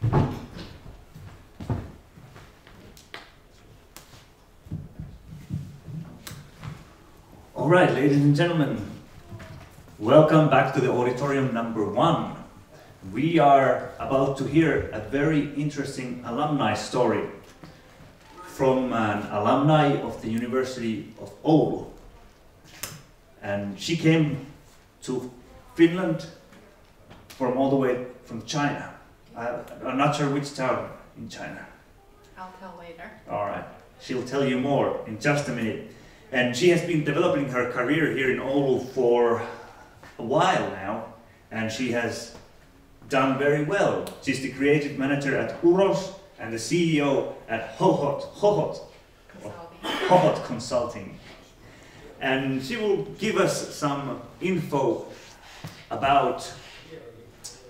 All right, ladies and gentlemen, welcome back to the auditorium number 1. We are about to hear a very interesting alumni story from an alumni of the University of Oulu. And she came to Finland from all the way from China. I'm not sure which town in China. I'll tell later. All right, she'll tell you more in just a minute. And she has been developing her career here in Oulu for a while now, and she has done very well. She's the creative manager at Uros and the CEO at Hohot Consulting. And she will give us some info about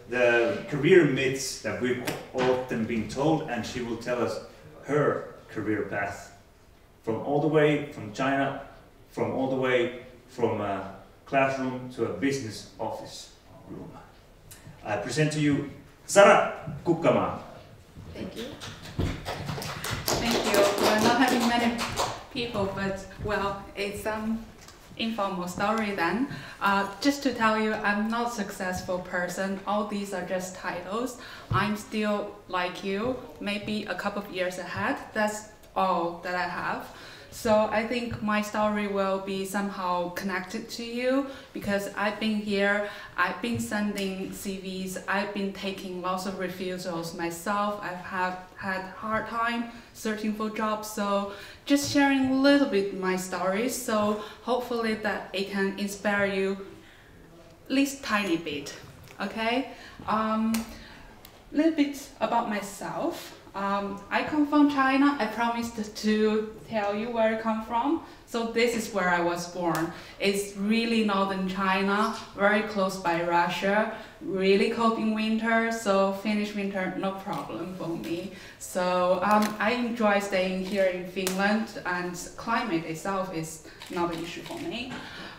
the career myths that we've often been told, and she will tell us her career path. From all the way from China, from all the way from a classroom to a business office room. I present to you Zara Kukkamaa. Thank you. Thank you. We're not having many people, but well, it's informal story then. Just to tell you, I'm not a successful person. All these are just titles. I'm still like you, maybe a couple of years ahead. That's all that I have. So I think my story will be somehow connected to you because I've been here, I've been sending CVs, I've been taking lots of refusals myself. I've had hard time searching for jobs, so just sharing a little bit my story, so hopefully that it can inspire you at least tiny bit. Okay, little bit about myself. I come from China. I promised to tell you where I come from. So this is where I was born. It's really northern China, very close by Russia, really cold in winter, so Finnish winter, no problem for me. So I enjoy staying here in Finland, and climate itself is not an issue for me.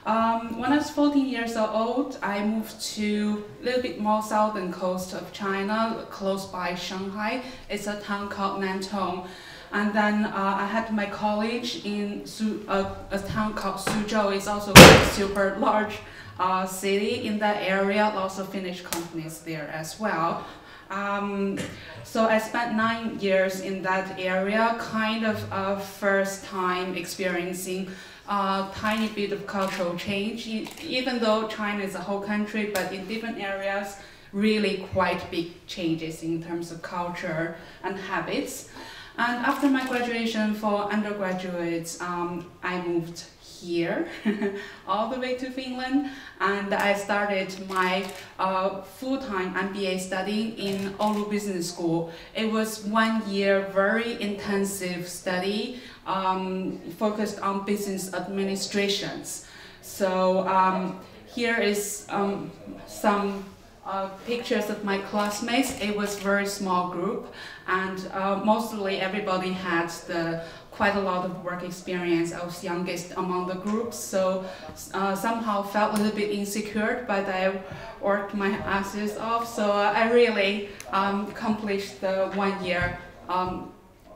When I was 14 years old, I moved to a little bit more southern coast of China, close by Shanghai. It's a town called Nantong. And then I had my college in a town called Suzhou. It's also a super large city in that area, lots of Finnish companies there as well. So I spent 9 years in that area, kind of a first time experiencing a tiny bit of cultural change, even though China is a whole country, but in different areas, really quite big changes in terms of culture and habits. And after my graduation for undergraduates, I moved here, all the way to Finland, and I started my full-time MBA studying in Oulu Business School. It was 1 year, very intensive study, focused on business administrations. So here is some pictures of my classmates. It was a very small group, and mostly everybody had quite a lot of work experience. I was youngest among the groups, so somehow felt a little bit insecure, but I worked my asses off, so I really accomplished the 1 year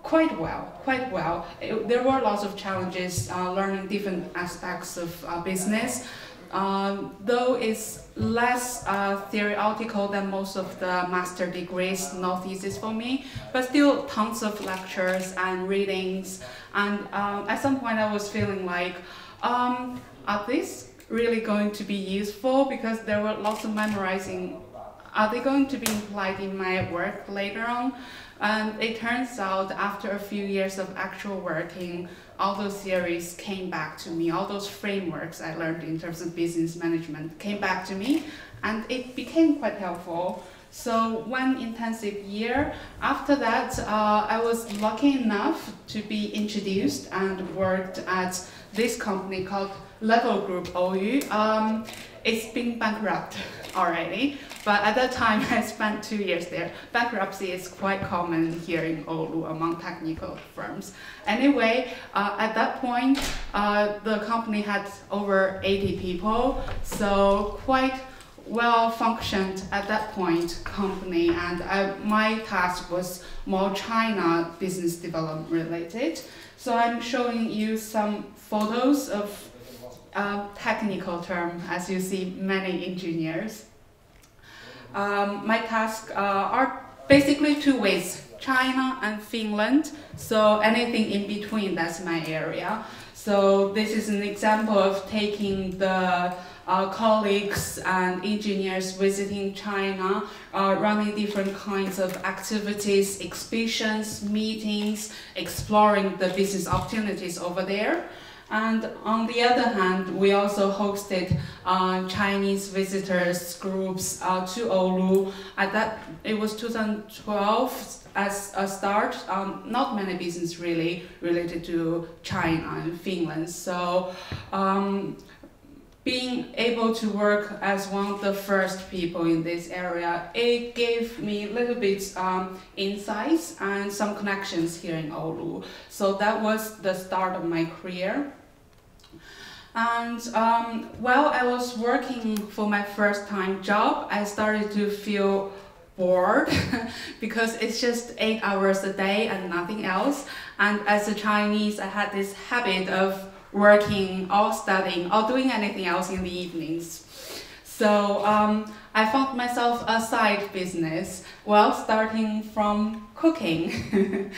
quite well. There were lots of challenges learning different aspects of business. Though it's less theoretical than most of the master degrees, no thesis for me, but still tons of lectures and readings. And at some point I was feeling like, are these really going to be useful? Because there were lots of memorizing. Are they going to be implied in my work later on? And it turns out after a few years of actual working, all those theories came back to me, all those frameworks I learned in terms of business management came back to me, and it became quite helpful. So 1 intensive year. After that, I was lucky enough to be introduced and worked at this company called Level Group Oulu. It's been bankrupt already, but at that time I spent 2 years there. Bankruptcy is quite common here in Oulu among technical firms. Anyway, at that point, the company had over 80 people, so quite well-functioned at that point company, and my task was more China business development related. So I'm showing you some photos of technical term, as you see many engineers. My tasks are basically two ways, China and Finland, so anything in between, that's my area. So this is an example of taking the colleagues and engineers visiting China, running different kinds of activities, exhibitions, meetings, exploring the business opportunities over there. And on the other hand, we also hosted Chinese visitors groups to Oulu. It was 2012 as a start. Not many business really related to China and Finland. So being able to work as one of the first people in this area, it gave me a little bit insights and some connections here in Oulu. So that was the start of my career. And while I was working for my first time job, I started to feel bored because it's just 8 hours a day and nothing else. And as a Chinese, I had this habit of working or studying or doing anything else in the evenings. So I found myself a side business, well, starting from cooking.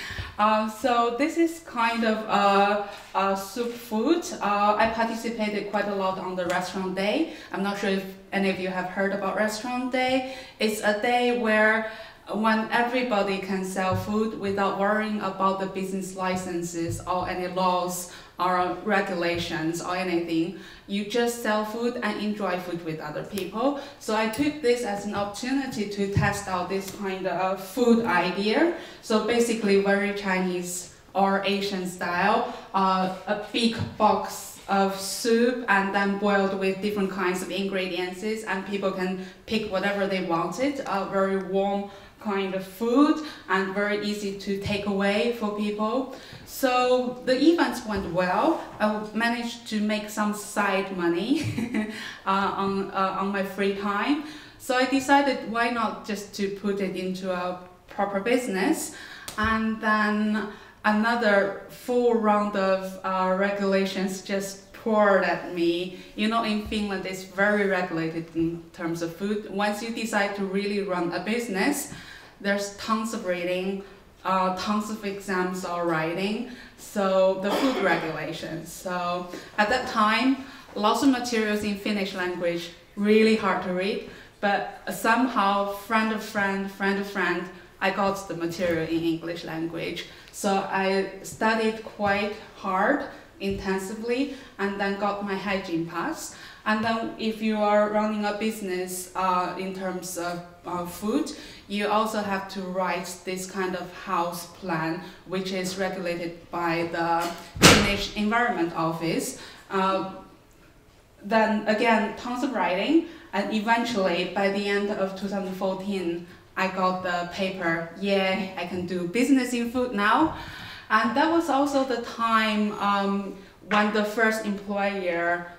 So this is kind of a soup food. I participated quite a lot on the restaurant day. I'm not sure if any of you have heard about restaurant day. It's a day where when everybody can sell food without worrying about the business licenses or any laws or regulations or anything. You just sell food and enjoy food with other people. So I took this as an opportunity to test out this kind of food idea. So basically very Chinese or Asian style, a big box of soup and then boiled with different kinds of ingredients, and people can pick whatever they wanted. A very warm kind of food and very easy to take away for people. So the events went well. I managed to make some side money on my free time. So I decided why not just to put it into a proper business. And then another full round of regulations just poured at me. You know, in Finland it's very regulated in terms of food. Once you decide to really run a business, there's tons of reading, tons of exams or writing, so the food regulations. So at that time, lots of materials in Finnish language, really hard to read, but somehow, friend of friend, I got the material in English language. So I studied quite hard, intensively, and then got my hygiene pass. And then if you are running a business in terms of food, you also have to write this kind of house plan, which is regulated by the Finnish Environment Office. Then again, tons of writing, and eventually by the end of 2014, I got the paper, yeah, I can do business in food now. And that was also the time when the first employer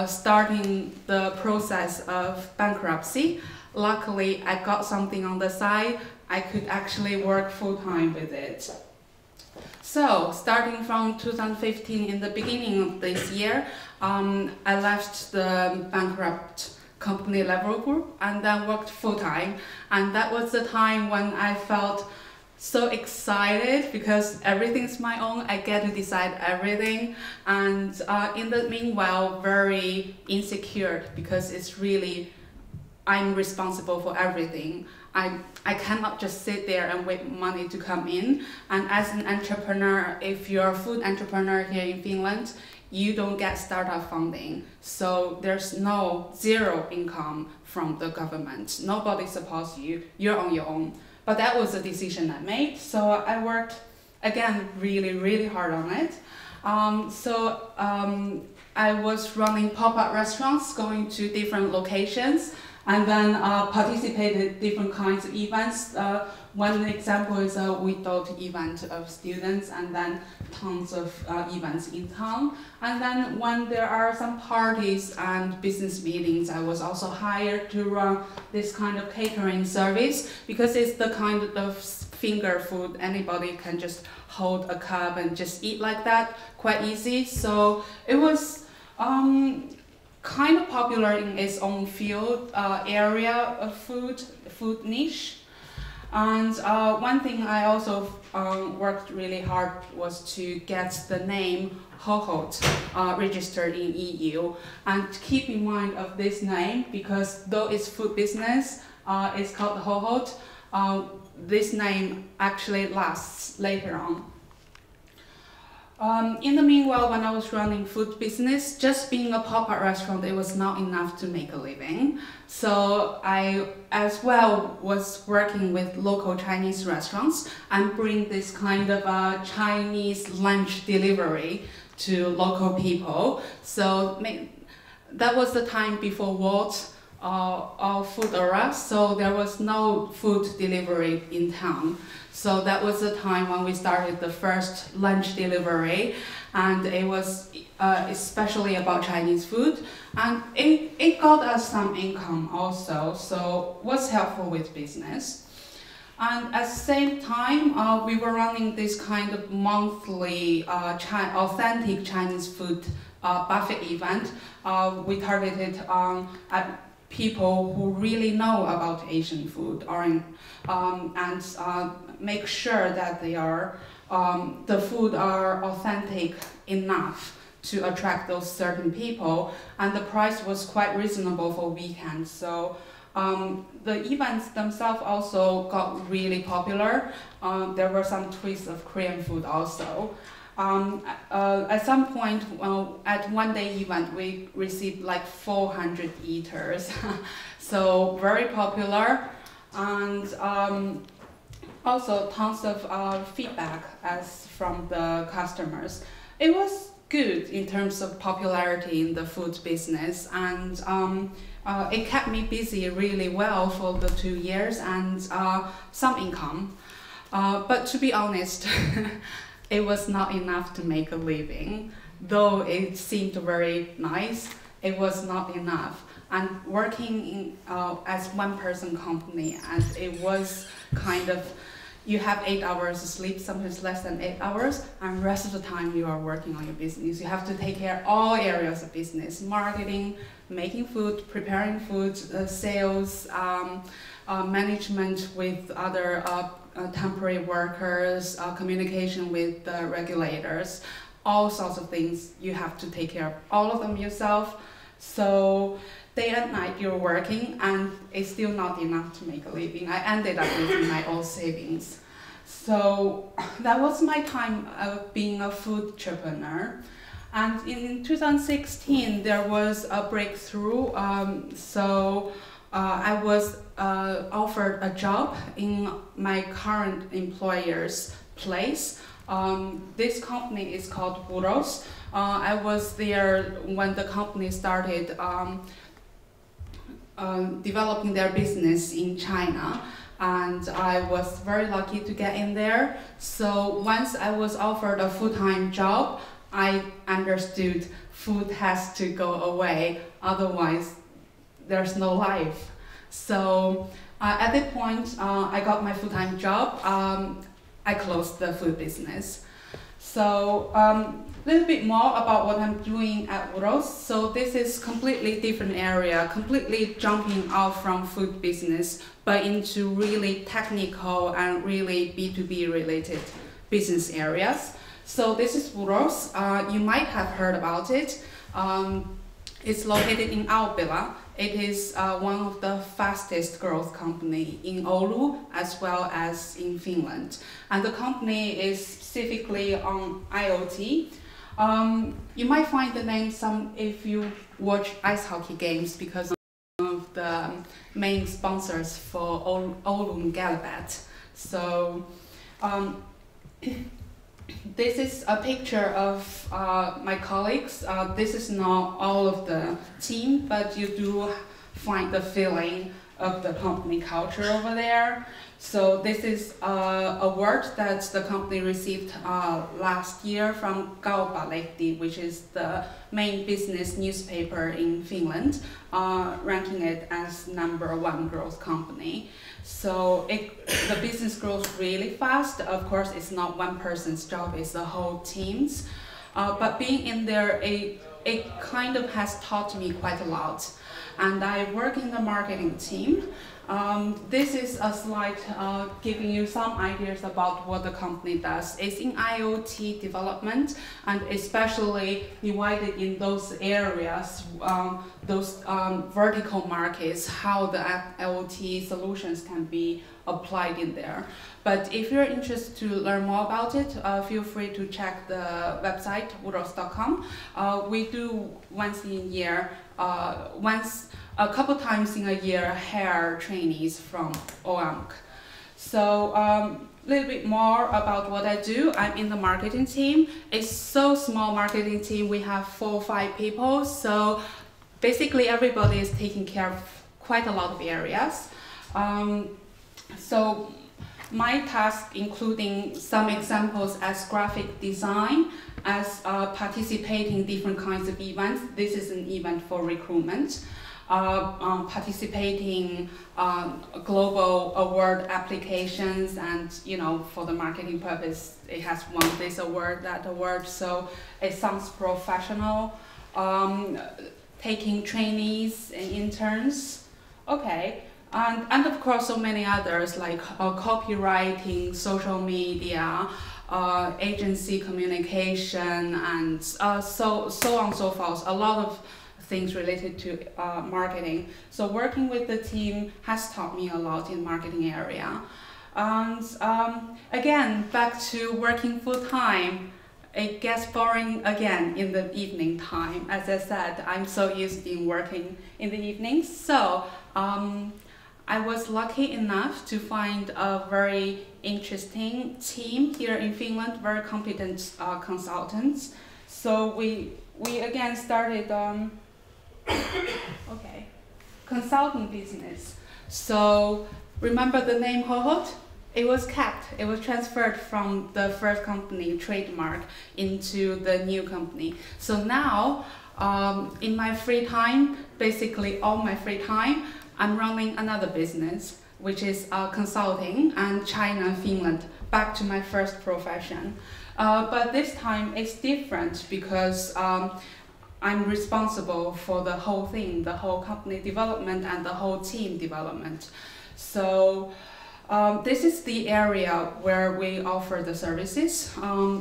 starting the process of bankruptcy. Luckily, I got something on the side. I could actually work full-time with it. So, starting from 2015, in the beginning of this year, I left the bankrupt company level group and then worked full-time. And that was the time when I felt so excited because everything's my own. I get to decide everything, and in the meanwhile very insecure because it's really I'm responsible for everything. I cannot just sit there and wait money to come in. And as an entrepreneur, if you're a food entrepreneur here in Finland, you don't get startup funding. So there's zero income from the government. Nobody supports you. You're on your own. But that was a decision I made, so I worked, again, really hard on it. I was running pop-up restaurants, going to different locations, and then participated different kinds of events. One example is a without event of students, and then tons of events in town. And then when there are some parties and business meetings, I was also hired to run this kind of catering service, because it's the kind of finger food anybody can just hold a cup and just eat like that, quite easy. So it was kind of popular in its own field, area of food niche. And one thing I also worked really hard was to get the name Hohot registered in EU. And keep in mind of this name, because though it's food business, it's called Hohot, this name actually lasts later on. In the meanwhile, when I was running food business, just being a pop-up restaurant, it was not enough to make a living. So I, as well, was working with local Chinese restaurants and bring this kind of Chinese lunch delivery to local people. So that was the time before Walt or food era, so there was no food delivery in town. So that was the time when we started the first lunch delivery, and it was especially about Chinese food, and it got us some income also, so was helpful with business. And at the same time, we were running this kind of monthly authentic Chinese food buffet event. We targeted at people who really know about Asian food, and make sure that they are the food are authentic enough to attract those certain people, and the price was quite reasonable for weekends. So the events themselves also got really popular. There were some twists of Korean food also. At some point, at one day event, we received like 400 eaters, so very popular, and also tons of feedback from the customers. It was good in terms of popularity in the food business, and it kept me busy really well for the 2 years, and some income. But to be honest, it was not enough to make a living. Though it seemed very nice, it was not enough. And working in, as one-person company, and it was kind of, you have 8 hours of sleep, sometimes less than 8 hours, and rest of the time you are working on your business. You have to take care of all areas of business: marketing, making food, preparing food, sales, management with other temporary workers, communication with the regulators, all sorts of things. You have to take care of all of them yourself. So day and night you're working, and it's still not enough to make a living. I ended up using my own savings. So that was my time of being a food entrepreneur. And in 2016 there was a breakthrough. I was offered a job in my current employer's place. This company is called Robroo. I was there when the company started developing their business in China, and I was very lucky to get in there. So once I was offered a full-time job, I understood food has to go away, otherwise there's no life. So at that point, I got my full-time job. I closed the food business. So a little bit more about what I'm doing at Robroo. So this is completely different area, completely jumping out from food business, but into really technical and really B2B related business areas. So this is Robroo. You might have heard about it. It's located in Oulu. It is one of the fastest growth company in Oulu as well as in Finland. And the company is specifically on IoT. You might find the name if you watch ice hockey games, because of the main sponsors for Oulu Galabat. So this is a picture of my colleagues. This is not all of the team, but you do find the feeling of the company culture over there. So this is a award that the company received last year from Kauppalehti, which is the main business newspaper in Finland, ranking it as #1 growth company. So the business grows really fast. Of course, it's not one person's job, it's the whole team's. But being in there, it kind of has taught me quite a lot. And I work in the marketing team. This is a slide giving you some ideas about what the company does. It's in IoT development, and especially divided in those areas, those vertical markets, how the IoT solutions can be applied in there. But if you're interested to learn more about it, feel free to check the website, uros.com. We do once a year, a couple times in a year, hire trainees from OAMC. So a little bit more about what I do. I'm in the marketing team. It's so small marketing team. We have 4 or 5 people. So basically everybody is taking care of quite a lot of areas. So my task, including some examples as graphic design, as participating in different kinds of events. This is an event for recruitment. Participating global award applications, and for the marketing purpose, it has won this award, that award, so it sounds professional. Taking trainees and interns, okay. And of course, so many others like copywriting, social media, agency communication, and so on and so forth. A lot of things related to marketing. So working with the team has taught me a lot in marketing area. And again, back to working full time. It gets boring again in the evening time. As I said, I'm so used to working in the evenings. So I was lucky enough to find a very interesting team here in Finland, very competent consultants. So we again started consulting business. So remember the name Hohot? It was kept. It was transferred from the first company trademark into the new company. So now, in my free time, basically all my free time, I'm running another business, which is consulting, and China and Finland, back to my first profession. But this time it's different because I'm responsible for the whole thing, the whole company development and the whole team development. So this is the area where we offer the services.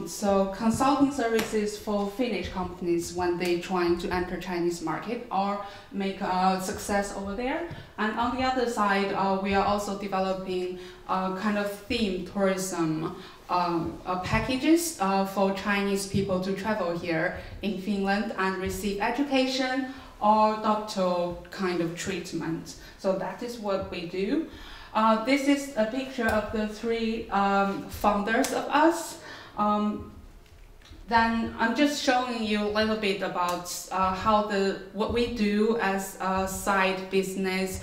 So consulting services for Finnish companies when they're trying to enter Chinese market or make a success over there. And on the other side, we are also developing kind of themed tourism packages for Chinese people to travel here in Finland and receive education or doctoral kind of treatment. So that is what we do. This is a picture of the 3 founders of us. Then I'm just showing you a little bit about what we do as a side business.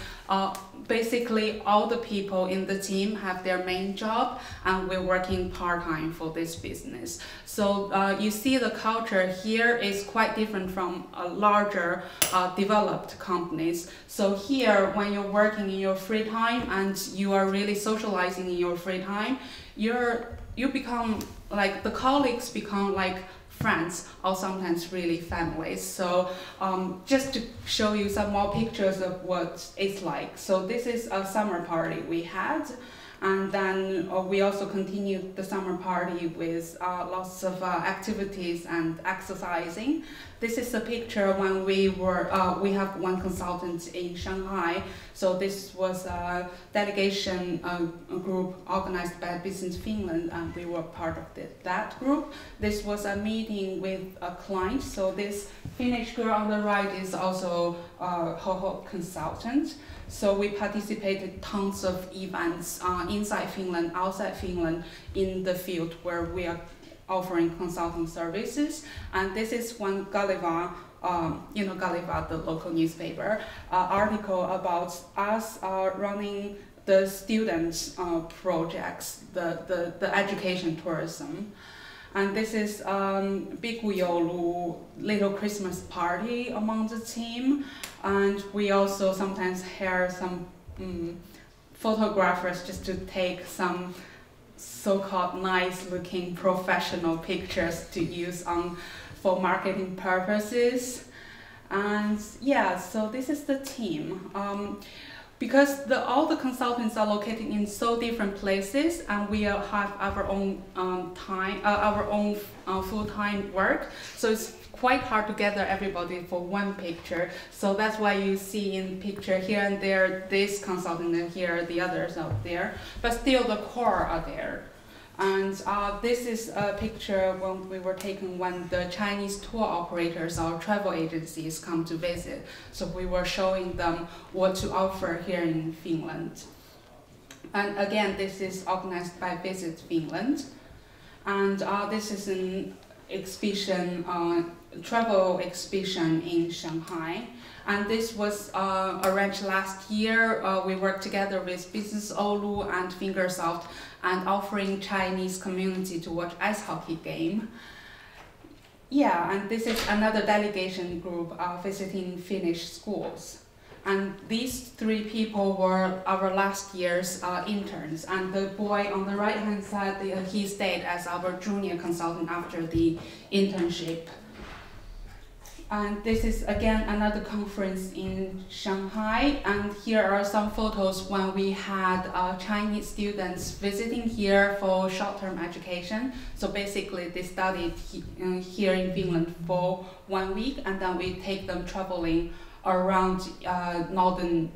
Basically, all the people in the team have their main job, and we're working part-time for this business. So you see the culture here is quite different from larger developed companies. So here, when you're working in your free time and you are really socializing in your free time, you become like, the colleagues become like friends, or sometimes really families. So just to show you some more pictures of what it's like. So this is a summer party we had, and then we also continued the summer party with lots of activities and exercising. This is a picture when we have one consultant in Shanghai. So this was a delegation group organized by Business Finland, and we were part of that group. This was a meeting with a client. So this Finnish girl on the right is also a Hohot consultant. So we participated tons of events inside Finland, outside Finland, in the field where we are offering consulting services. And this is when Gulliver Galiva, the local newspaper, article about us running the students' projects, the education tourism. And this is Oulu little Christmas party among the team. And we also sometimes hire some photographers just to take some so-called nice-looking professional pictures to use for marketing purposes. And yeah, so this is the team. Because all the consultants are located in so different places, and we have our own full-time work, so it's quite hard to gather everybody for one picture. So that's why you see in picture here and there this consultant and here the others out there, but still the core are there. And this is a picture when we were taken when the Chinese tour operators or travel agencies come to visit. So we were showing them what to offer here in Finland. And again, this is organized by Visit Finland. And this is an exhibition, travel exhibition in Shanghai. And this was arranged last year. We worked together with Business Oulu and Fingersoft and offering Chinese community to watch ice hockey game. Yeah, and this is another delegation group visiting Finnish schools. And these 3 people were our last year's interns. And the boy on the right-hand side, he stayed as our junior consultant after the internship. And this is again another conference in Shanghai, and here are some photos when we had Chinese students visiting here for short-term education. So basically they studied here in Finland for 1 week, and then we take them traveling around northern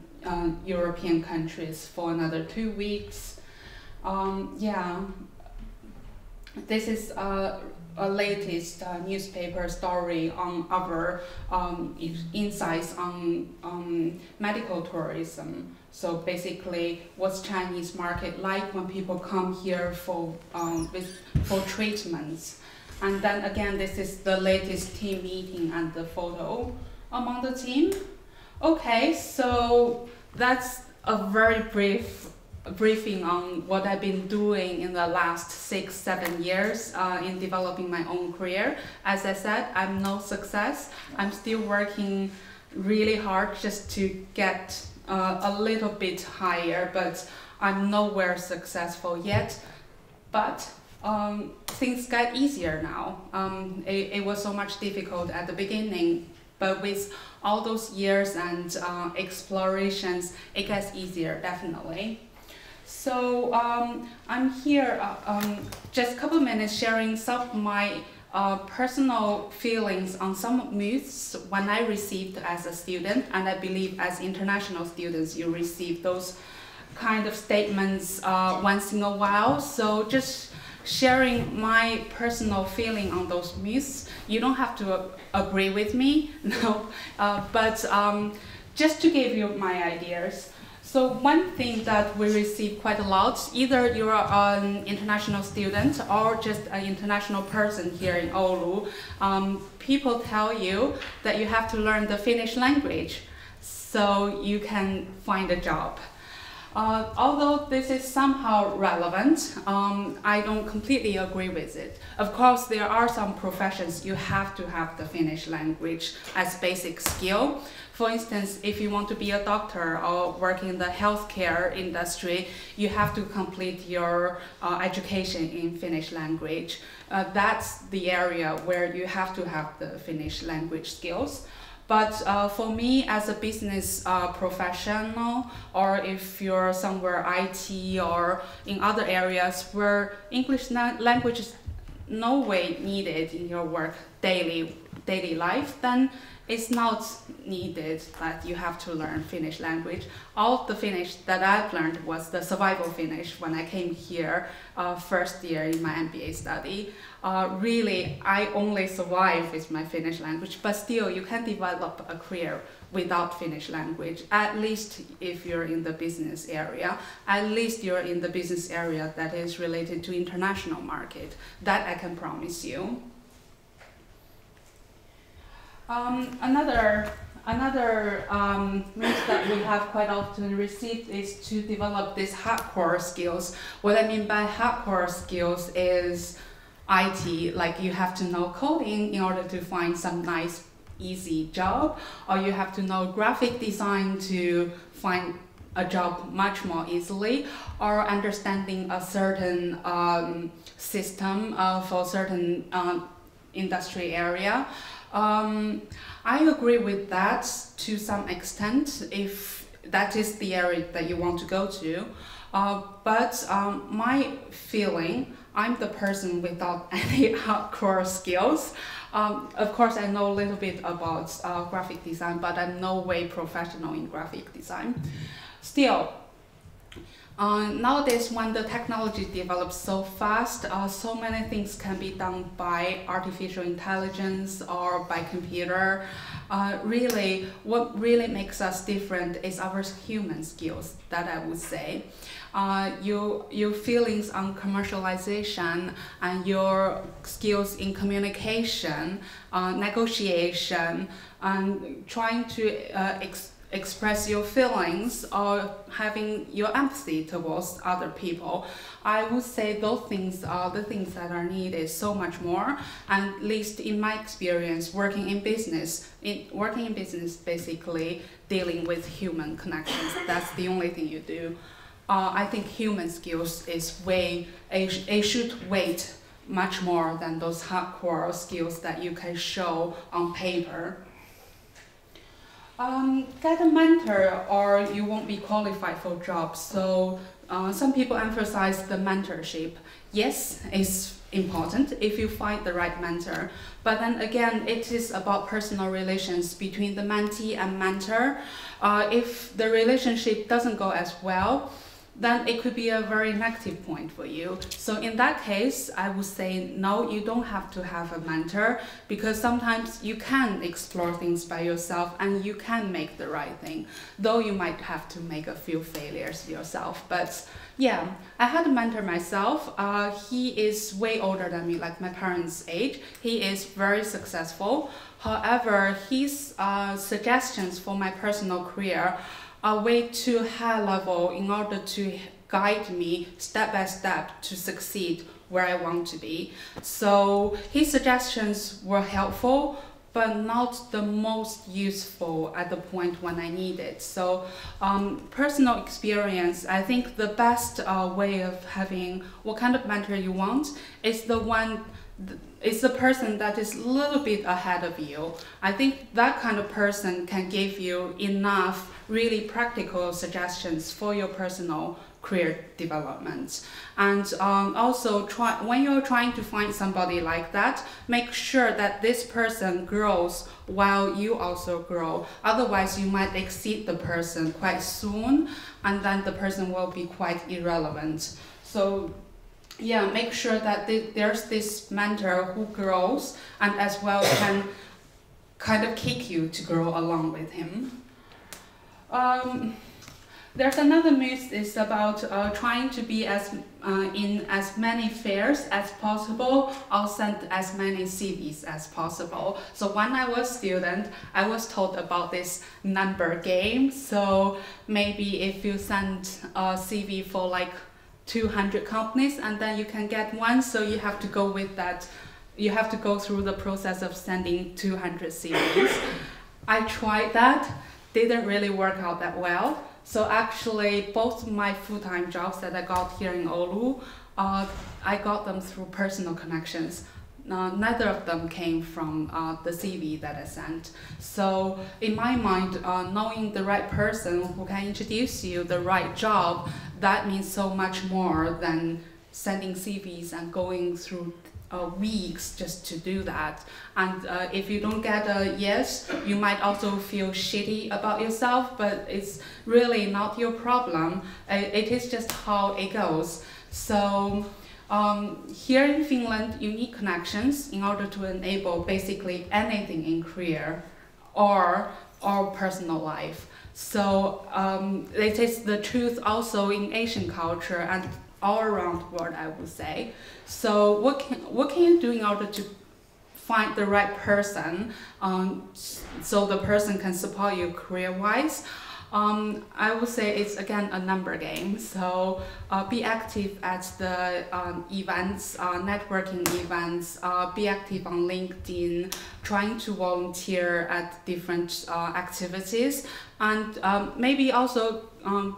European countries for another 2 weeks. Yeah, this is a latest newspaper story on our insights on medical tourism. So basically, what's Chinese market like when people come here for treatments? And then again, this is the latest team meeting and the photo among the team. Okay, so that's a very brief briefing on what I've been doing in the last 6-7 years in developing my own career. As I said, I'm no success. I'm still working really hard just to get a little bit higher, but I'm nowhere successful yet. But things got easier now. It was so much difficult at the beginning, but with all those years and explorations, it gets easier, definitely. So I'm here just a couple of minutes sharing some of my personal feelings on some myths when I received as a student, and I believe as international students you receive those kind of statements once in a while. So just sharing my personal feeling on those myths. You don't have to agree with me, no, but just to give you my ideas. So one thing that we receive quite a lot, either you're an international student or just an international person here in Oulu, people tell you that you have to learn the Finnish language so you can find a job. Although this is somehow relevant, I don't completely agree with it. Of course, there are some professions you have to have the Finnish language as basic skill. For instance, if you want to be a doctor or work in the healthcare industry, you have to complete your education in Finnish language. That's the area where you have to have the Finnish language skills. But for me, as a business professional, or if you're somewhere IT or in other areas where English language is no way needed in your work daily life, then it's not needed that you have to learn Finnish language. All the Finnish that I've learned was the survival Finnish when I came here first year in my MBA study. Really, I only survived with my Finnish language, but still you can develop a career without Finnish language, at least if you're in the business area. At least you're in the business area that is related to international market. That I can promise you. Another myth that we have quite often received is to develop these hardcore skills. What I mean by hardcore skills is IT, like you have to know coding in order to find some nice, easy job, or you have to know graphic design to find a job much more easily, or understanding a certain system for a certain industry area. I agree with that to some extent if that is the area that you want to go to. But my feeling, I'm the person without any hardcore skills. Of course, I know a little bit about graphic design, but I'm no way professional in graphic design. Still, nowadays when the technology develops so fast, so many things can be done by artificial intelligence or by computer. Really, what really makes us different is our human skills, that I would say. Your feelings on commercialization and your skills in communication, negotiation, and trying to express your feelings or having your empathy towards other people. I would say those things are the things that are needed so much more, and at least in my experience working in business basically dealing with human connections, that's the only thing you do. I think human skills is it should weight much more than those hardcore skills that you can show on paper. Get a mentor or you won't be qualified for jobs. So some people emphasize the mentorship. Yes, it's important if you find the right mentor. But then again, it is about personal relations between the mentee and mentor. If the relationship doesn't go as well, then it could be a very negative point for you. So in that case, I would say no, you don't have to have a mentor, because sometimes you can explore things by yourself and you can make the right thing, though you might have to make a few failures yourself. But yeah, I had a mentor myself. He is way older than me, like my parents' age. He is very successful. However, his suggestions for my personal career are way too high level in order to guide me step by step to succeed where I want to be. So his suggestions were helpful, but not the most useful at the point when I need it. So personal experience, I think the best way of having what kind of mentor you want is the person that is a little bit ahead of you. I think that kind of person can give you enough really practical suggestions for your personal career development. And also when you're trying to find somebody like that, make sure that this person grows while you also grow. Otherwise, you might exceed the person quite soon, and then the person will be quite irrelevant. So yeah, make sure that there's this mentor who grows and as well can kind of kick you to grow along with him. There's another myth is about trying to be in as many fairs as possible or send as many CVs as possible. So when I was a student, I was told about this number game. So maybe if you send a CV for like 200 companies and then you can get one, so you have to go with that. You have to go through the process of sending 200 CVs. I tried that, didn't really work out that well. So actually both my full-time jobs that I got here in Oulu, I got them through personal connections. Neither of them came from the CV that I sent. So in my mind, knowing the right person who can introduce you the right job, that means so much more than sending CVs and going through weeks just to do that. And if you don't get a yes, you might also feel shitty about yourself, but it's really not your problem. It is just how it goes. So here in Finland, you need connections in order to enable basically anything in career or personal life. So it is the truth also in Asian culture and all around the world, I would say. So what can you do in order to find the right person so the person can support you career-wise. I would say it's again a number game. So be active at the events, networking events, be active on LinkedIn, trying to volunteer at different activities, and maybe also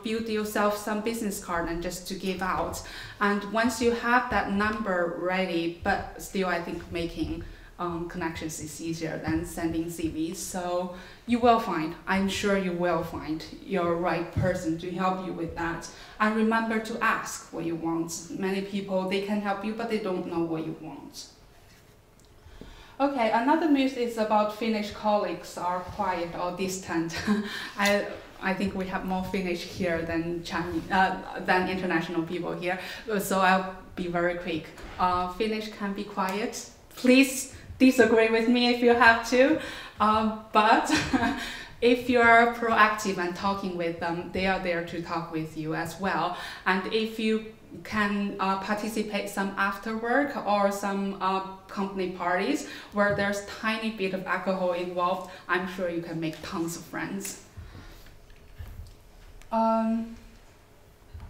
build yourself some business card and just to give out. And once you have that number ready, but still I think making connections is easier than sending CVs. So you will find, I'm sure you will find your right person to help you with that. And remember to ask what you want. Many people, they can help you, but they don't know what you want. Okay, another myth is about Finnish colleagues are quiet or distant. I think we have more Finnish here than Chinese, than international people here. So I'll be very quick. Finnish can be quiet. Please disagree with me if you have to, but if you are proactive and talking with them, they are there to talk with you as well. And if you can participate some after work or some company parties where there's tiny bit of alcohol involved, I'm sure you can make tons of friends.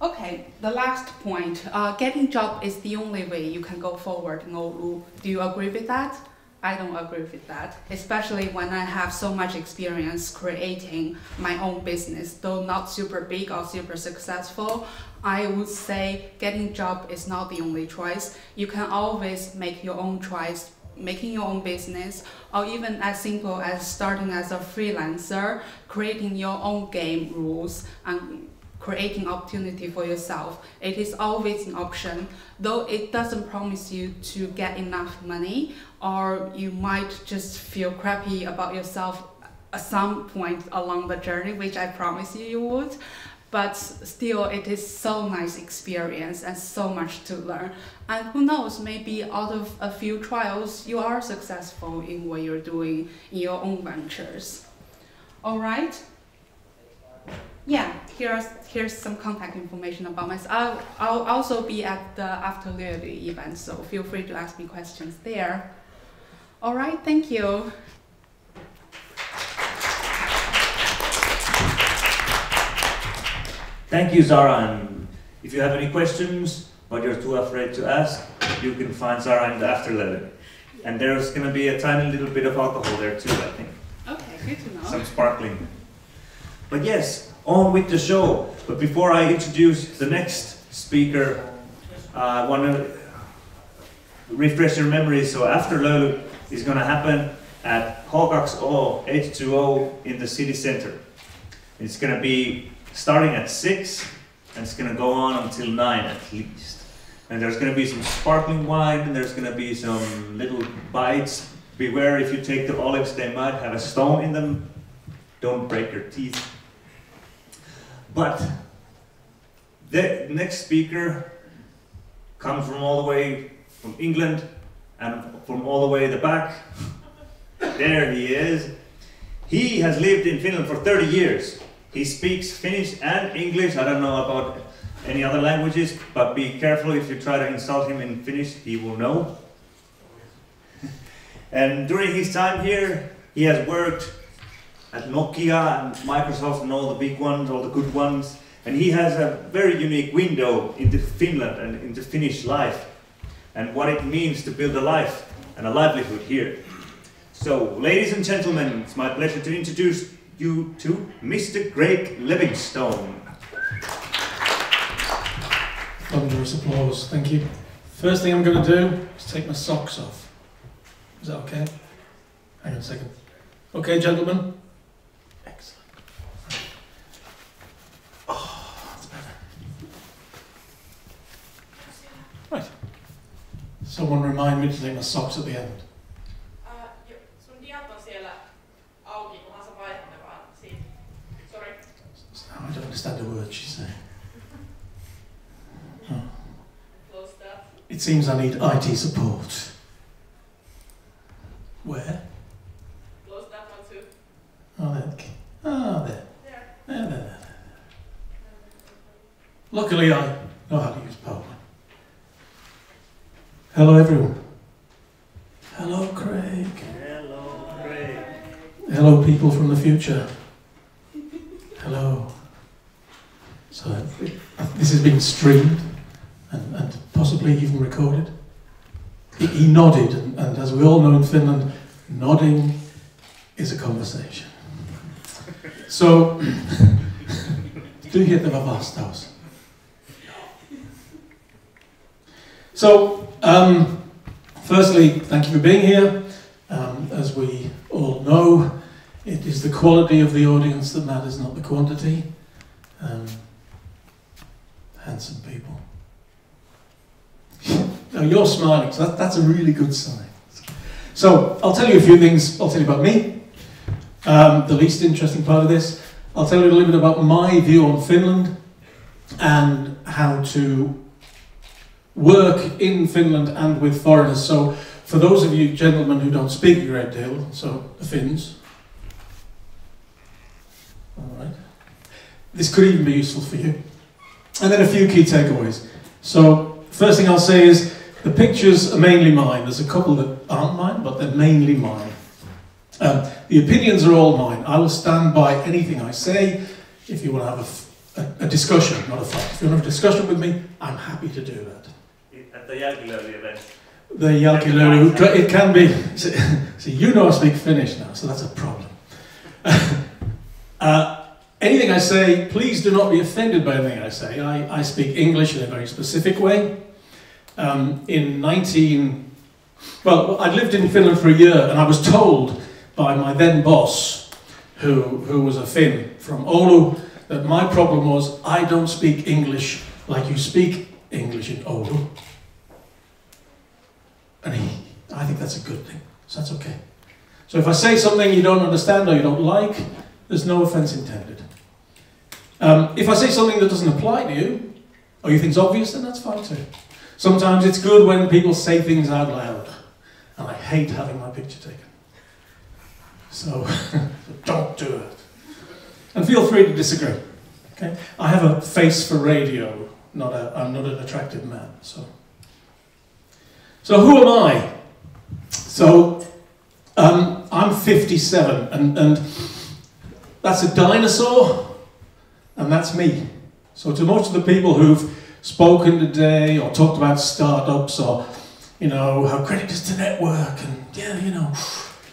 Okay, the last point, getting job is the only way you can go forward in Oulu. Do you agree with that? I don't agree with that, especially when I have so much experience creating my own business, though not super big or super successful. I would say getting job is not the only choice. You can always make your own choice, making your own business, or even as simple as starting as a freelancer, creating your own game rules and creating opportunity for yourself. It is always an option, though it doesn't promise you to get enough money, or you might just feel crappy about yourself at some point along the journey, which I promise you would. But still, it is so nice experience and so much to learn. And who knows, maybe out of a few trials, you are successful in what you're doing in your own ventures. All right? Yeah, here's some contact information about myself. I'll also be at the After Löyly event, so feel free to ask me questions there. All right, thank you. Thank you, Zara. And if you have any questions, but you're too afraid to ask, you can find Zara in the After Löyly. And there's going to be a tiny little bit of alcohol there too, I think. Okay, good to know. Some sparkling. But yes, on with the show. But before I introduce the next speaker, I want to refresh your memory. So After Löyly is going to happen at H2O, H2O in the city center. It's going to be starting at 6 and it's going to go on until 9 at least. And there's going to be some sparkling wine and there's going to be some little bites. Beware, if you take the olives, they might have a stone in them. Don't break your teeth. But the next speaker comes from all the way from England and from all the way in the back. There he is. He has lived in Finland for 30 years. He speaks Finnish and English. I don't know about any other languages, but be careful if you try to insult him in Finnish, he will know. And during his time here, he has worked at Nokia and Microsoft and all the big ones, all the good ones. And he has a very unique window into Finland and into Finnish life and what it means to build a life and a livelihood here. So, ladies and gentlemen, it's my pleasure to introduce you to Mr. Greg Livingstone. Thunderous applause, thank you. First thing I'm going to do is take my socks off. Is that okay? Hang on a second. Okay, gentlemen? Excellent. Oh, that's better. Right. Someone remind me to take my socks at the end. Sun diat on siellä auki, kunhan sä vaihdat ne vaan siitä. Sorry. I don't understand a word she's saying. Oh. Close that. It seems I need IT support. Where? Close that one too. Oh, there. Oh, there. There. There. Luckily, I know how to use PowerPoint. Hello, everyone. Hello, Craig. hello people from the future. Hello. So this has been streamed and possibly even recorded. He nodded, and as we all know in Finland, nodding is a conversation. So, do you get the vastaus? So, firstly, thank you for being here. As we all know, it is the quality of the audience that matters, not the quantity. Handsome people. Now you're smiling, so that's a really good sign. So I'll tell you a few things. I'll tell you about me, the least interesting part of this. I'll tell you a little bit about my view on Finland and how to work in Finland and with foreigners. So for those of you gentlemen who don't speak a great deal, so the Finns, all right, this could even be useful for you. And then a few key takeaways. So first thing I'll say is the pictures are mainly mine. There's a couple that aren't mine, but they're mainly mine. The opinions are all mine. I will stand by anything I say. If you want to have a discussion, not a fight. If you want to have a discussion with me, I'm happy to do that. At the Löyly event. The Löyly, it can be. See, you know I speak Finnish now, so that's a problem. Anything I say, please do not be offended by anything I say. I speak English in a very specific way. I'd lived in Finland for a year, and I was told by my then boss, who was a Finn from Oulu, that my problem was I don't speak English like you speak English in Oulu. And I think that's a good thing, so that's okay. So if I say something you don't understand or you don't like, there's no offence intended. If I say something that doesn't apply to you, or you think it's obvious, then that's fine too. Sometimes it's good when people say things out loud, and I hate having my picture taken. So don't do it. And feel free to disagree. Okay? I have a face for radio, I'm not an attractive man. So who am I? So I'm 57, and that's a dinosaur, and that's me. So to most of the people who've spoken today or talked about startups or, you know, how great it is to network and, yeah, you know,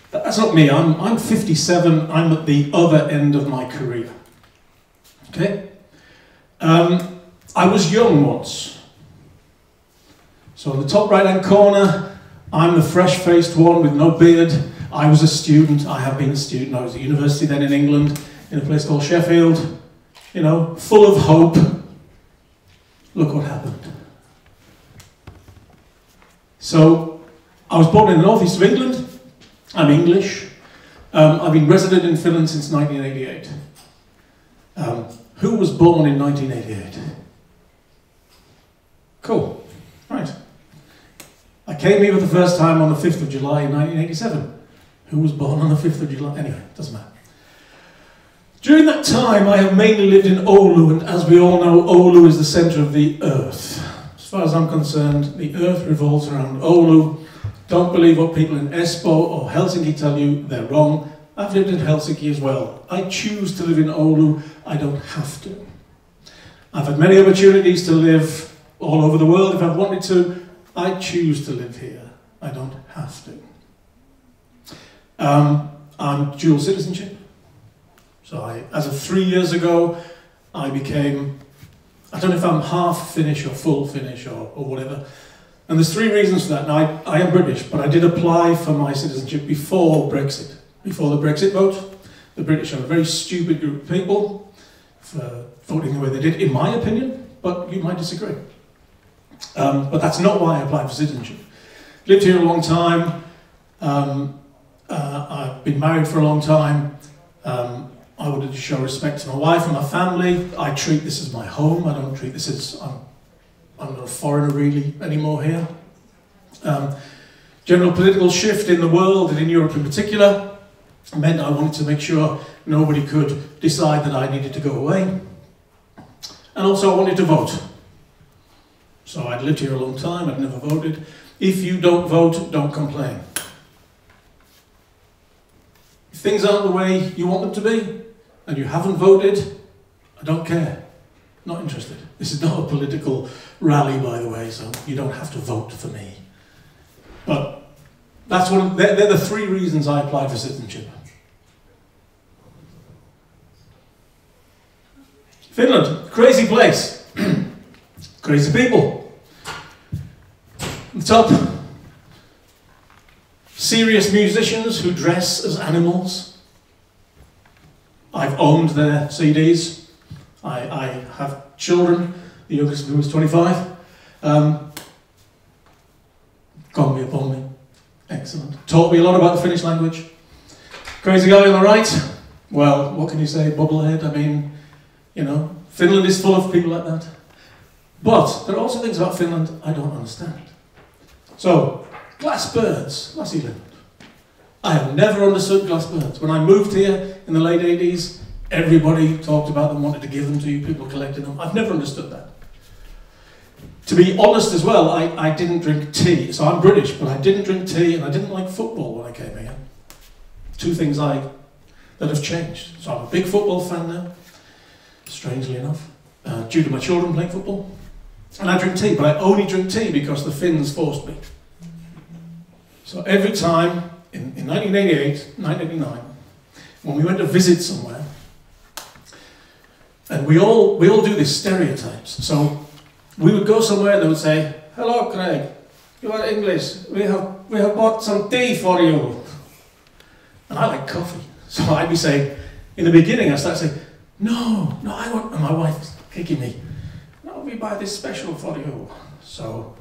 that's not me. I'm 57. I'm at the other end of my career. Okay? I was young once. So in the top right-hand corner, I'm the fresh-faced one with no beard. I was a student. I have been a student. I was at university then in England, in a place called Sheffield. You know, full of hope. Look what happened. So, I was born in the northeast of England. I'm English. I've been resident in Finland since 1988. Who was born in 1988? Cool. Right. I came here for the first time on the 5th of July in 1987. Who was born on the 5th of July? Anyway, doesn't matter. During that time, I have mainly lived in Oulu, and as we all know, Oulu is the centre of the earth. As far as I'm concerned, the earth revolves around Oulu. Don't believe what people in Espoo or Helsinki tell you, they're wrong. I've lived in Helsinki as well. I choose to live in Oulu, I don't have to. I've had many opportunities to live all over the world if I've wanted to. I choose to live here, I don't have to. I'm dual citizenship. So as of 3 years ago, I became, I don't know if I'm half Finnish or full Finnish or whatever. And there's 3 reasons for that. Now, I am British, but I did apply for my citizenship before Brexit. Before the Brexit vote. The British are a very stupid group of people for voting the way they did, in my opinion, but you might disagree. But that's not why I applied for citizenship. Lived here a long time. I've been married for a long time. I wanted to show respect to my wife and my family. I treat this as my home. I don't treat this as, I'm not a foreigner really anymore here. General political shift in the world and in Europe in particular meant I wanted to make sure nobody could decide that I needed to go away. And also I wanted to vote. So I'd lived here a long time, I'd never voted. If you don't vote, don't complain. things aren't the way you want them to be, and you haven't voted, I don't care. Not interested. This is not a political rally, by the way, so you don't have to vote for me. But that's they're the 3 reasons I applied for citizenship. Finland, crazy place. Crazy people. The top, serious musicians who dress as animals. I've owned their CDs. I have children, the youngest of whom is 25. Got me upon me. Excellent. Taught me a lot about the Finnish language. Crazy guy on the right. Well, what can you say? Bubblehead. I mean, you know, Finland is full of people like that. But there are also things about Finland I don't understand. So, glass birds, New Zealand. I have never understood glass birds. When I moved here in the late 80s, everybody talked about them, wanted to give them to you, people collected them. I've never understood that. To be honest as well, I didn't drink tea. So I'm British, but I didn't drink tea and I didn't like football when I came here. 2 things that have changed. So I'm a big football fan now, strangely enough, due to my children playing football. And I drink tea, but I only drink tea because the Finns forced me. So every time, in 1988, 1989, when we went to visit somewhere, and we all do these stereotypes. So we would go somewhere and they would say, "Hello, Craig, you are English. We have bought some tea for you." And I like coffee. So I'd be saying, in the beginning I started saying, no, I want, and my wife was kicking me. "No, we buy this special for you." So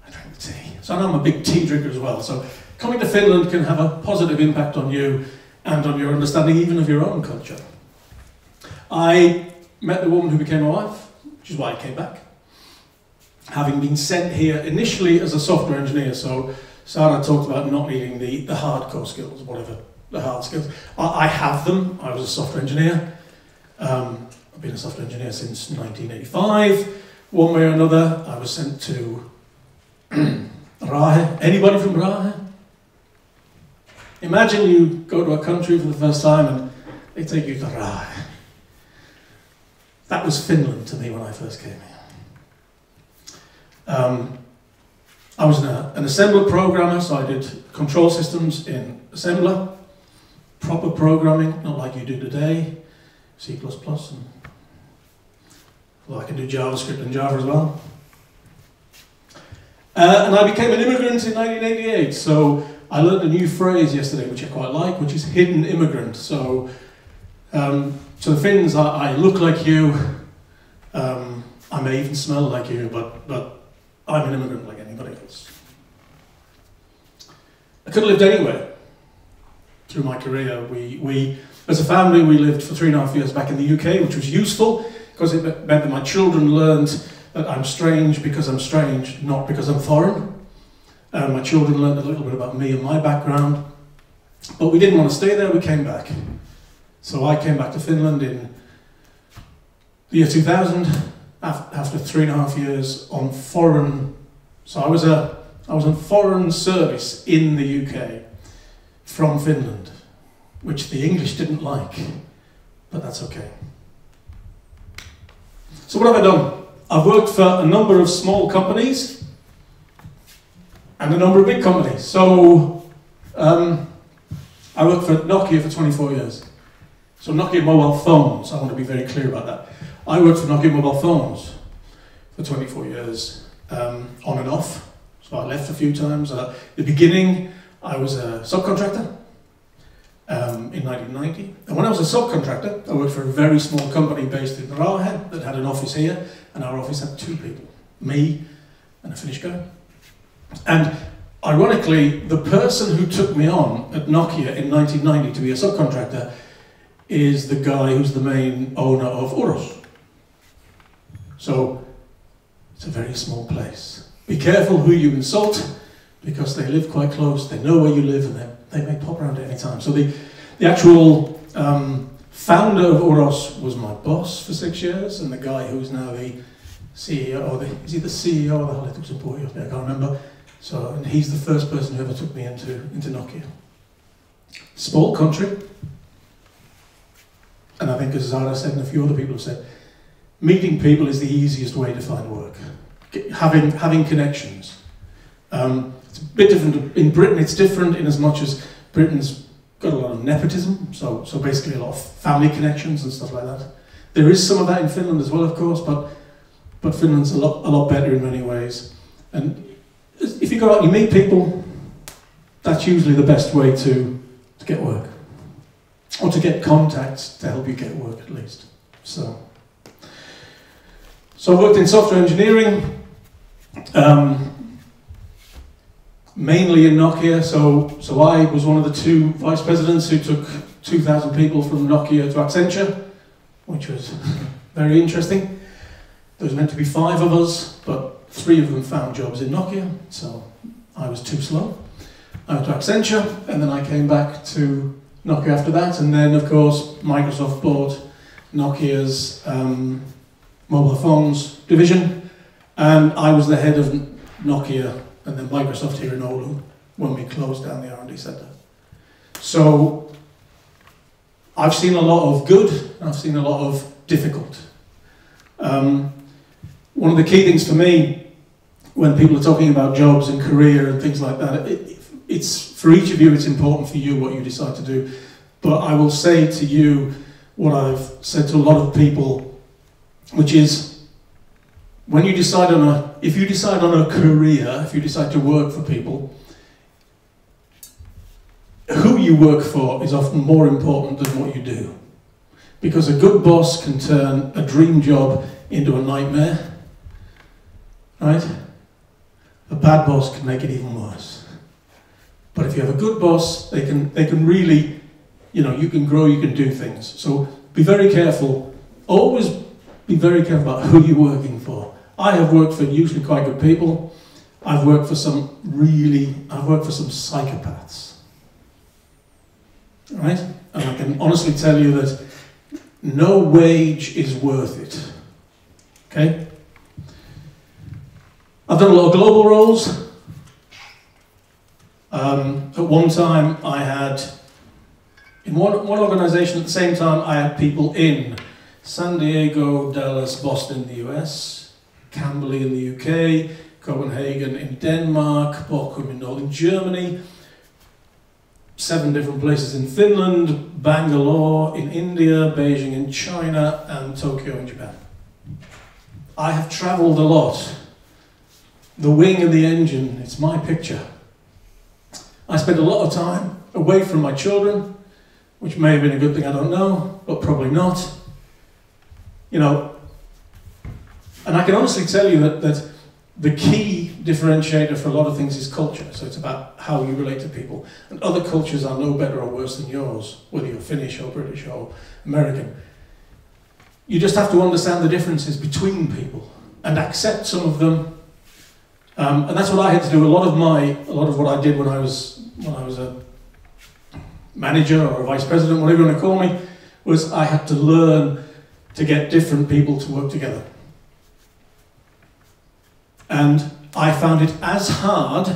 I drank the tea. So now I'm a big tea drinker as well. So coming to Finland can have a positive impact on you and on your understanding even of your own culture. I met the woman who became my wife, which is why I came back. Having been sent here initially as a software engineer, so Zara talked about not needing the hardcore skills, whatever the hard skills. I have them. I was a software engineer. I've been a software engineer since 1985. One way or another, I was sent to Rahe. Anybody from Rahe? Imagine you go to a country for the first time and they take you to Rahe. That was Finland to me when I first came here. I was an assembler programmer, so I did control systems in assembler, proper programming, not like you do today, C++, and well, I can do JavaScript and Java as well. And I became an immigrant in 1988, so I learned a new phrase yesterday, which I quite like, which is hidden immigrant. So, to the Finns, I look like you, I may even smell like you, but I'm an immigrant like anybody else. I could have lived anywhere through my career. We, as a family, we lived for 3.5 years back in the UK, which was useful because it meant that my children learned that I'm strange because I'm strange, not because I'm foreign. My children learned a little bit about me and my background, but we didn't want to stay there, we came back. So I came back to Finland in the year 2000, after 3.5 years on foreign, so I was on foreign service in the UK from Finland, which the English didn't like, but that's okay. So what have I done? I've worked for a number of small companies and a number of big companies. So I worked for Nokia for 24 years. So Nokia mobile phones, I want to be very clear about that. I worked for Nokia mobile phones for 24 years, on and off. So I left a few times. At the beginning, I was a subcontractor in 1990. And when I was a subcontractor, I worked for a very small company based in Rahe that had an office here, and our office had 2 people, me and a Finnish guy. And ironically, the person who took me on at Nokia in 1990 to be a subcontractor is the guy who's the main owner of Uros. So it's a very small place. Be careful who you insult, because they live quite close, they know where you live, and they may pop around at any time. So the actual founder of Uros was my boss for 6 years, and the guy who's now the CEO, or is he the CEO of the Hallituksen? I can't remember. So, and he's the first person who ever took me into Nokia. Small country, and I think as Zara said and a few other people have said, meeting people is the easiest way to find work. Having connections. It's a bit different in Britain. It's different in as much as Britain's got a lot of nepotism, so basically a lot of family connections and stuff like that. There is some of that in Finland as well, of course, but Finland's a lot better in many ways. And if you go out and you meet people, that's usually the best way to get work, or to get contacts to help you get work at least. So I worked in software engineering, mainly in Nokia. So I was one of the 2 vice presidents who took 2,000 people from Nokia to Accenture, which was very interesting. There was meant to be 5 of us, but 3 of them found jobs in Nokia, so I was too slow. I went to Accenture, and then I came back to Nokia after that, and then of course Microsoft bought Nokia's mobile phones division, and I was the head of Nokia and then Microsoft here in Oulu when we closed down the R&D centre. So I've seen a lot of good, and I've seen a lot of difficult. One of the key things for me when people are talking about jobs and career and things like that, it's for each of you, it's important for you what you decide to do. But I will say to you what I've said to a lot of people, which is when you decide on if you decide on a career, if you decide to work for people, who you work for is often more important than what you do. Because a good boss can turn a dream job into a nightmare, right? A bad boss can make it even worse. But if you have a good boss, they can really, you can grow, you can do things. So be very careful. Always be very careful about who you're working for. I have worked for usually quite good people. I've worked for some psychopaths. Right? And I can honestly tell you that no wage is worth it. Okay? I've done a lot of global roles. At one time I had, in one organisation at the same time, I had people in San Diego, Dallas, Boston in the US, Camberley in the UK, Copenhagen in Denmark, Bochum in Germany, 7 different places in Finland, Bangalore in India, Beijing in China, and Tokyo in Japan. I have travelled a lot. The wing and the engine, it's my picture. I spent a lot of time away from my children, which may have been a good thing, I don't know, but probably not. And I can honestly tell you that the key differentiator for a lot of things is culture. So it's about how you relate to people. And other cultures are no better or worse than yours, whether you're Finnish or British or American. You just have to understand the differences between people and accept some of them. And that's what I had to do. A lot of what I did when I was a manager or a vice president, whatever you want to call me, was I had to learn to get different people to work together. And I found it as hard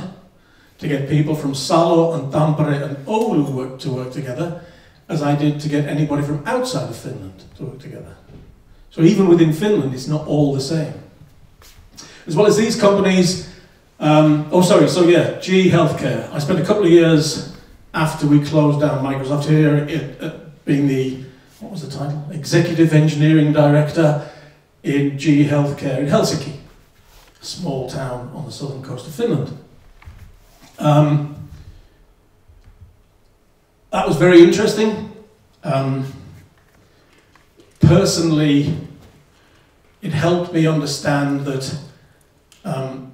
to get people from Salo and Tampere and Oulu to work together as I did to get anybody from outside of Finland to work together. So even within Finland, it's not all the same. As well as these companies, GE Healthcare. I spent a couple of years after we closed down Microsoft here being the, what was the title? Executive Engineering Director in GE Healthcare in Helsinki, a small town on the southern coast of Finland. That was very interesting. Personally, it helped me understand that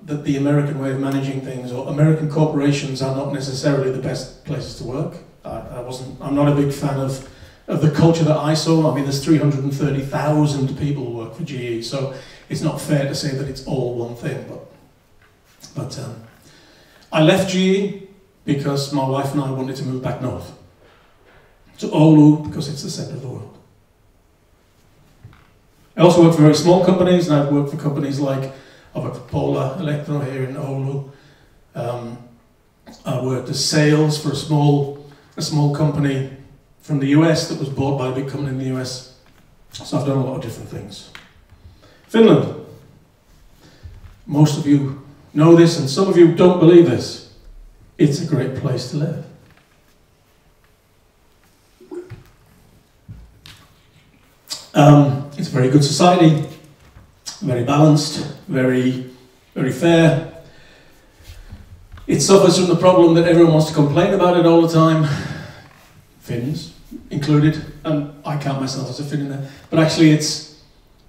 that the American way of managing things, or American corporations, are not necessarily the best places to work. I'm not a big fan of the culture that I saw. I mean, there's 330,000 people who work for GE, so it's not fair to say that it's all one thing. But I left GE because my wife and I wanted to move back north to Oulu, because it's the centre of the world. I also worked for very small companies, and I've worked for companies like Polar Electro here in Oulu. I worked as sales for a small a small company from the US that was bought by a big company in the US. So I've done a lot of different things. Finland. Most of you know this, and some of you don't believe this. It's a great place to live. It's a very good society, very balanced, very fair. It suffers from the problem that everyone wants to complain about it all the time, Finns included, and I count myself as a Finn in there. But actually it's,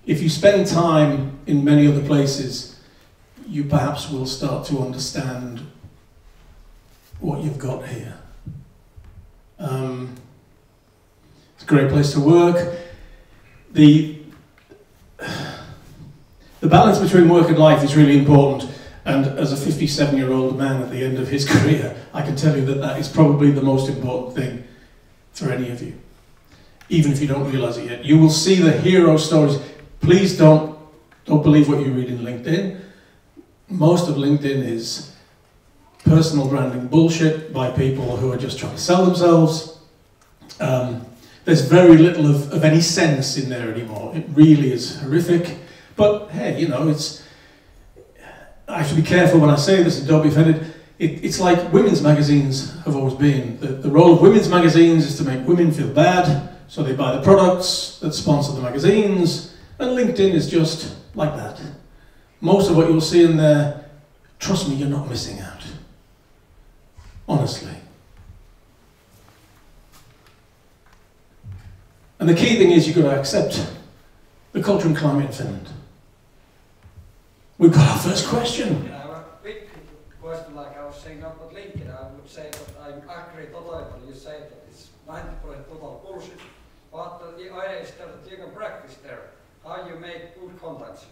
if you spend time in many other places, you perhaps will start to understand what you've got here. It's a great place to work. The balance between work and life is really important, and as a 57-year-old man at the end of his career, I can tell you that that is probably the most important thing for any of you, even if you don't realise it yet. You will see the hero stories. Please don't believe what you read in LinkedIn. Most of LinkedIn is personal branding bullshit by people who are just trying to sell themselves. There's very little of any sense in there anymore. It really is horrific. But hey, you know, I should be careful when I say this and don't be offended. It's like women's magazines have always been. The role of women's magazines is to make women feel bad, so they buy the products that sponsor the magazines, and LinkedIn is just like that. Most of what you'll see in there, trust me, you're not missing out. Honestly. And the key thing is you've got to accept the culture and climate in Finland. We've got our first question. I have a quick question, like I was saying about LinkedIn. I would say that I agree totally when you say that it's 90% total bullshit. But the idea is that you can practice there. How you make good contacts.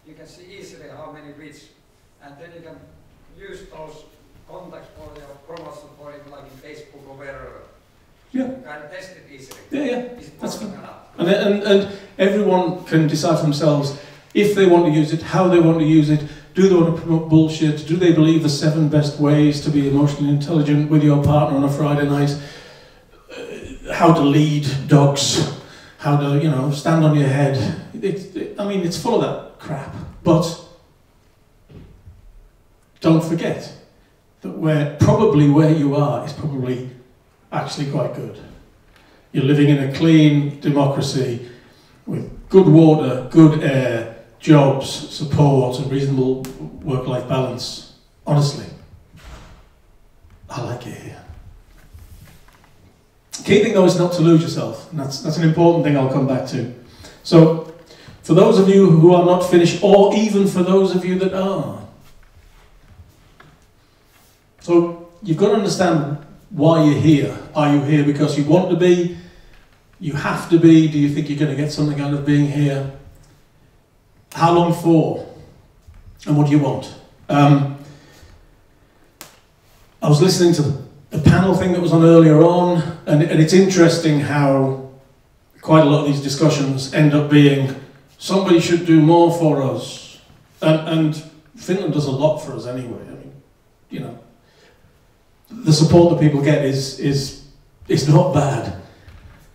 You can see easily how many reach. And then you can use those contacts for your promotion for it, like in Facebook or wherever. Yeah. You can test it easily. Yeah. That's fine. And everyone can decide for themselves if they want to use it, how they want to use it, do they want to promote bullshit, do they believe the 7 best ways to be emotionally intelligent with your partner on a Friday night, how to lead dogs, how to, you know, stand on your head. I mean, it's full of that crap. But don't forget that where you are is probably actually quite good. You're living in a clean democracy with good water, good air, jobs, support, and reasonable work-life balance. Honestly, I like it here. Key thing though is not to lose yourself, and that's an important thing I'll come back to. So, for those of you who are not Finnish, or even for those of you that are, so you've got to understand why you're here. Are you here because you want to be? You have to be? Do you think you're going to get something out of being here? How long for? And what do you want? I was listening to the panel thing that was on earlier on, and it's interesting how quite a lot of these discussions end up being somebody should do more for us. And Finland does a lot for us anyway. I mean, you know, the support that people get is not bad.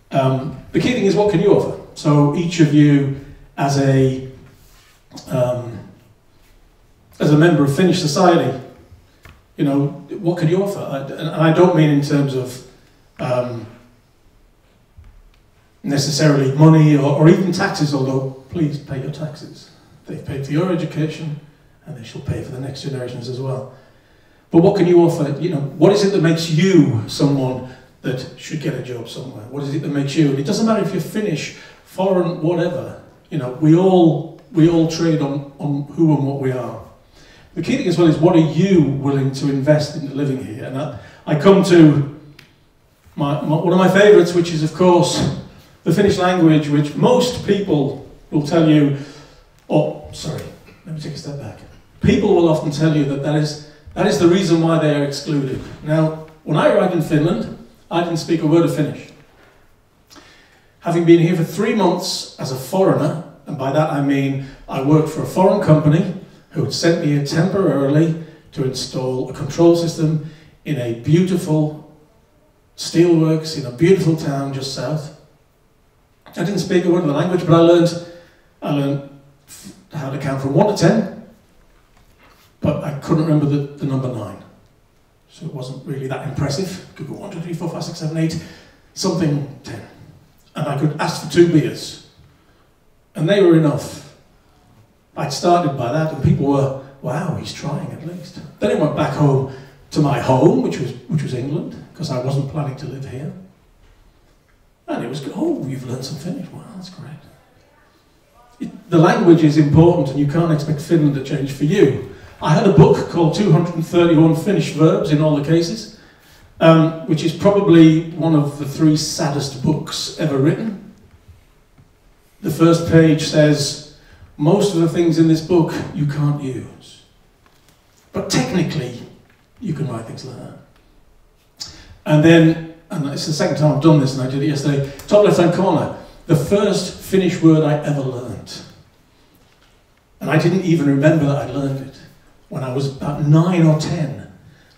The key thing is, what can you offer? So each of you, as a member of Finnish society, you know, what can you offer? And I don't mean in terms of necessarily money or even taxes, although please pay your taxes. They've paid for your education, and they shall pay for the next generations as well. But what can you offer? You know, what is it that makes you someone that should get a job somewhere? What is it that makes you? And it doesn't matter if you're Finnish, foreign, whatever. You know, we all trade on who and what we are. The key thing as well is, what are you willing to invest into living here? And I come to one of my favourites, which is of course the Finnish language, which most people will tell you, let me take a step back. People will often tell you that is the reason why they are excluded. Now, when I arrived in Finland, I didn't speak a word of Finnish. Having been here for 3 months as a foreigner, and by that I mean I worked for a foreign company who had sent me here temporarily to install a control system in a beautiful steelworks in a beautiful town just south. I didn't speak a word of the language, but I learned how to count from 1 to 10, but I couldn't remember the number 9. So it wasn't really that impressive. Could go 1, 2, 3, 4, 5, 6, 7, 8, something 10. And I could ask for 2 beers. And they were enough. I'd started by that, and people were, wow, he's trying at least. Then I went back home to my home, which was England, because I wasn't planning to live here. And it was, oh, you've learned some Finnish. Wow, that's great. The language is important, and you can't expect Finland to change for you. I had a book called 231 Finnish Verbs in all the cases, which is probably one of the 3 saddest books ever written. The first page says, most of the things in this book you can't use. But technically, you can write things like that. And then, and it's the second time I've done this, and I did it yesterday, top left-hand corner, the first Finnish word I ever learned. And I didn't even remember that I learned it. When I was about 9 or 10,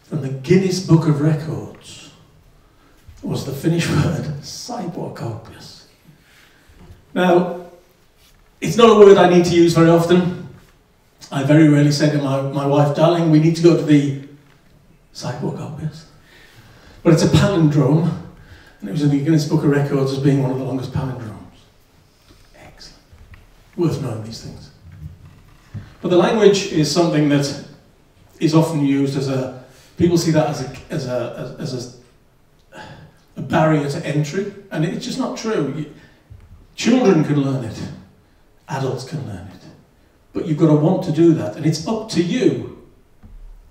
from the Guinness Book of Records, was the Finnish word cyborg. Now, it's not a word I need to use very often. I very rarely say to my wife, darling, we need to go to the cyborg. But it's a palindrome, and it was in the Guinness Book of Records as being one of the longest palindromes. Excellent. Worth knowing these things. But the language is something that is often used as a, people see that as a barrier to entry, and it's just not true. Children can learn it, adults can learn it, but you've got to want to do that, and it's up to you.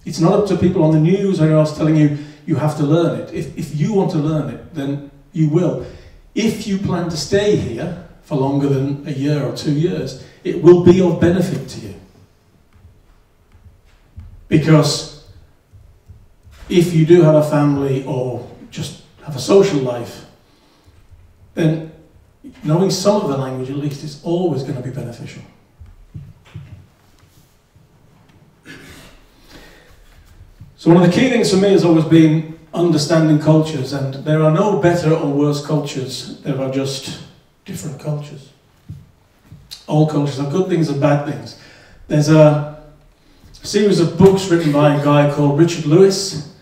It's not up to people on the news or anyone else telling you you have to learn it. If you want to learn it, then you will. If you plan to stay here for longer than a year or 2 years, it will be of benefit to you. Because if you do have a family or just have a social life, then knowing some of the language at least is always going to be beneficial. So one of the key things for me has always been understanding cultures, and there are no better or worse cultures, there are just different cultures. All cultures have good things and bad things. There's a series of books written by a guy called Richard Lewis,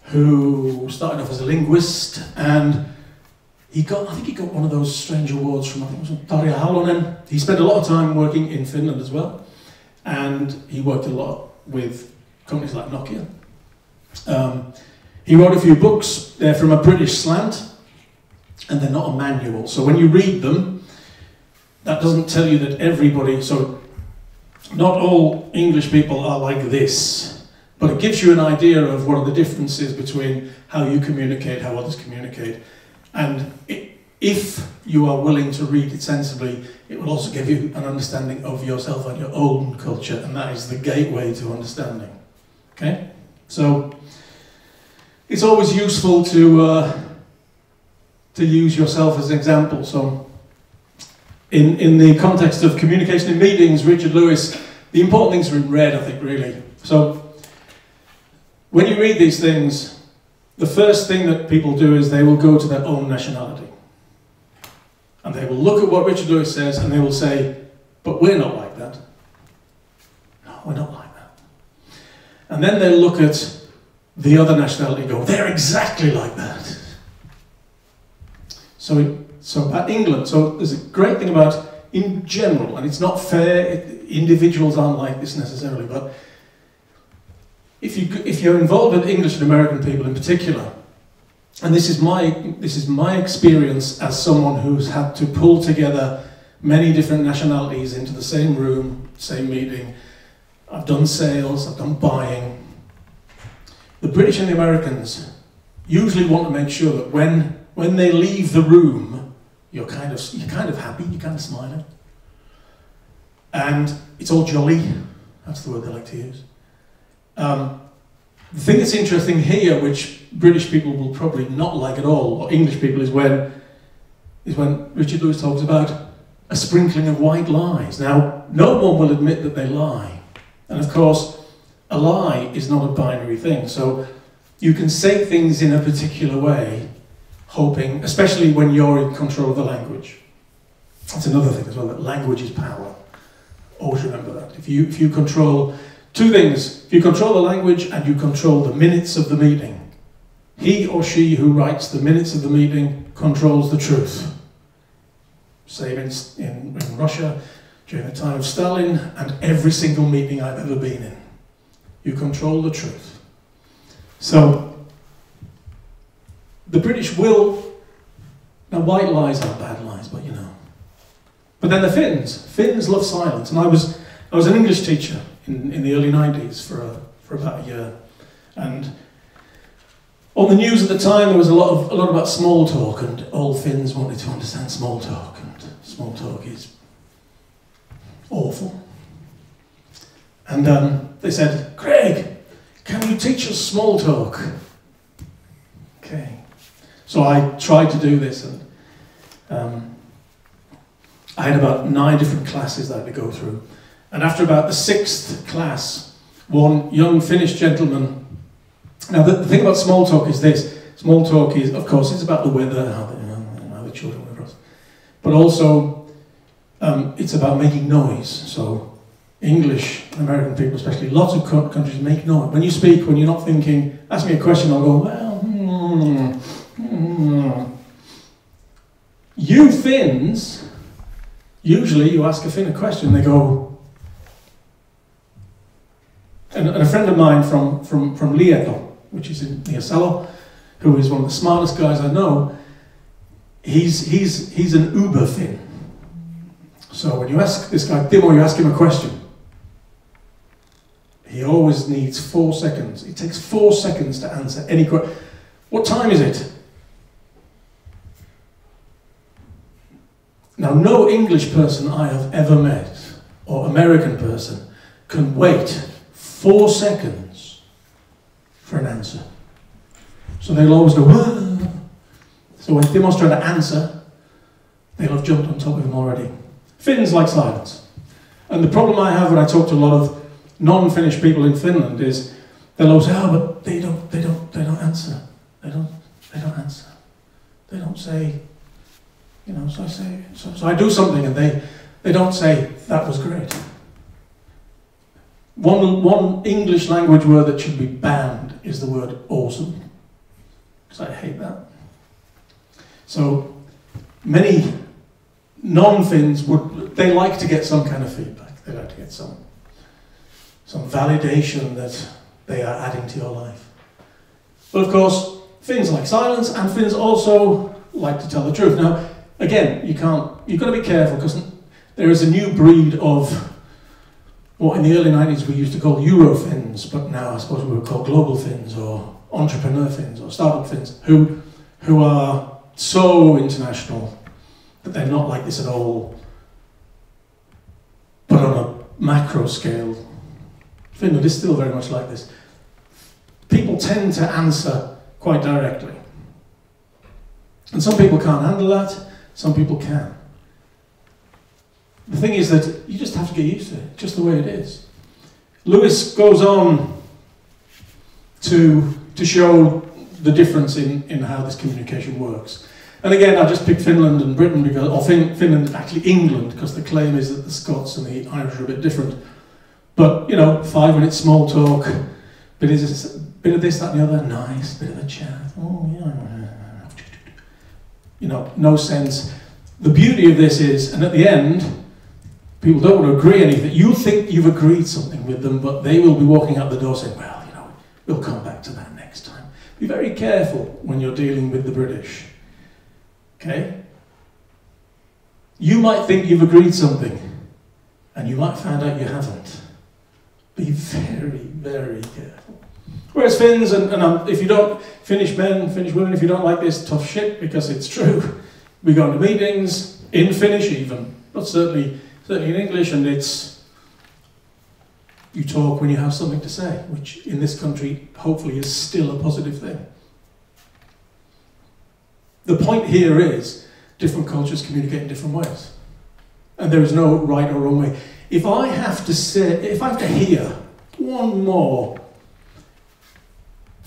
who started off as a linguist, and I think he got one of those strange awards from, I think it was Tarja Halonen. He spent a lot of time working in Finland as well, and he worked a lot with companies like Nokia. He wrote a few books. They're from a British slant, and they're not a manual. So when you read them, that doesn't tell you that everybody, so not all English people are like this, but it gives you an idea of what are the differences between how you communicate, how others communicate. And if you are willing to read it sensibly, it will also give you an understanding of yourself and your own culture, and that is the gateway to understanding. Okay? So it's always useful to use yourself as an example. So in the context of communication in meetings, Richard Lewis, the important things are in red, I think, really. So when you read these things, the first thing that people do is they will go to their own nationality. And they will look at what Richard Lewis says and they will say, but we're not like that. No, we're not like that. And then they'll look at the other nationality and go, they're exactly like that. So about England, so there's a great thing about, in general, and it's not fair, individuals aren't like this necessarily, but if you're involved with English and American people in particular, and this is my experience as someone who's had to pull together many different nationalities into the same room, same meeting. I've done sales, I've done buying. The British and the Americans usually want to make sure that when they leave the room, you're kind of happy, you're kind of smiling. And it's all jolly, that's the word they like to use. The thing that's interesting here, which British people will probably not like at all, or English people, is when Richard Lewis talks about a sprinkling of white lies. Now, no one will admit that they lie. And of course, a lie is not a binary thing. So you can say things in a particular way, hoping, especially when you're in control of the language. That's another thing as well, that language is power. Always remember that. If you control two things, if you control the language and you control the minutes of the meeting, he or she who writes the minutes of the meeting controls the truth. Same in Russia, during the time of Stalin, and every single meeting I've ever been in. You control the truth. So, the British will, now white lies are bad lies, but you know. But then the Finns love silence, and I was an English teacher in the early 90s for about a year, and on the news at the time there was a lot about small talk, and all Finns wanted to understand small talk, and small talk is awful. And they said, "Craig, can you teach us small talk?" Okay. So I tried to do this, and I had about 9 different classes that I had to go through. And after about the 6th class, one young Finnish gentleman. Now the thing about small talk is this. Small talk is, of course, it's about the weather, how the children were across. But also, it's about making noise. So English, American people especially, lots of countries make noise. When you speak, when you're not thinking, ask me a question, I'll go, well, You Finns, usually you ask a Finn a question, they go, and a friend of mine from Lieto, which is near Salo, who is one of the smartest guys I know, he's an uber Finn. So when you ask this guy, Timo, you ask him a question, he always needs 4 seconds. It takes 4 seconds to answer any question. What time is it? Now, no English person I have ever met, or American person, can wait 4 seconds for an answer. So they'll always go, whoa. So when Timo's trying to answer, they'll have jumped on top of him already. Finns like silence. And the problem I have when I talk to a lot of non-Finnish people in Finland is they'll always say, oh, but they don't answer. They don't answer. They don't say, you know, so I say, so I do something and they don't say, that was great. One English language word that should be banned is the word awesome. Because I hate that. So many non-Finns they like to get some kind of feedback. They like to get some validation that they are adding to your life. But of course, Finns like silence, and Finns also like to tell the truth. Now, again, you've got to be careful, because there is a new breed of what in the early 90s we used to call Euro Finns, but now I suppose we would call global Finns or entrepreneur Finns or startup Finns, who are so international that they're not like this at all. But on a macro scale, Finland is still very much like this. People tend to answer quite directly. And some people can't handle that, some people can. The thing is that you just have to get used to it, just the way it is. Lewis goes on to show the difference in how this communication works. And again, I just picked Finland and Britain, because, or Finland, actually England, because the claim is that the Scots and the Irish are a bit different. But, you know, 5 minutes small talk, bit of this, that and the other, nice, bit of a chat, oh yeah. You know, no sense. The beauty of this is, and at the end, people don't want to agree anything. You think you've agreed something with them, but they will be walking out the door saying, well, you know, we'll come back to that next time. Be very careful when you're dealing with the British. Okay? You might think you've agreed something, and you might find out you haven't. Be very, very careful. Whereas Finns, and if you don't, Finnish men, Finnish women, if you don't like this, tough shit, because it's true. We go into meetings, in Finnish even, but certainly in English, and you talk when you have something to say, which in this country, hopefully, is still a positive thing. The point here is, different cultures communicate in different ways. And there is no right or wrong way. If I have to hear one more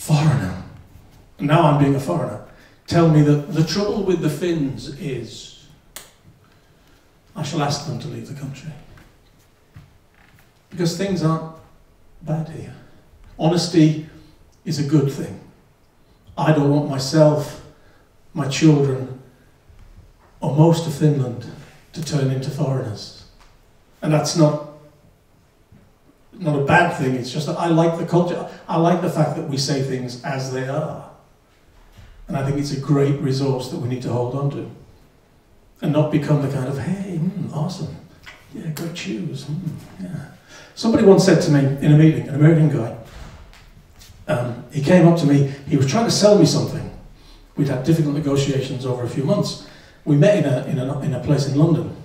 foreigner, and now I'm being a foreigner, tell me that the trouble with the Finns is, I shall ask them to leave the country. Because things aren't bad here. Honesty is a good thing. I don't want myself, my children, or most of Finland to turn into foreigners. And that's not a bad thing, it's just that I like the culture. I like the fact that we say things as they are. And I think it's a great resource that we need to hold on to. And not become the kind of, hey, awesome, yeah, great shoes, yeah. Somebody once said to me in a meeting, an American guy, he came up to me, he was trying to sell me something. We'd had difficult negotiations over a few months. We met in a place in London.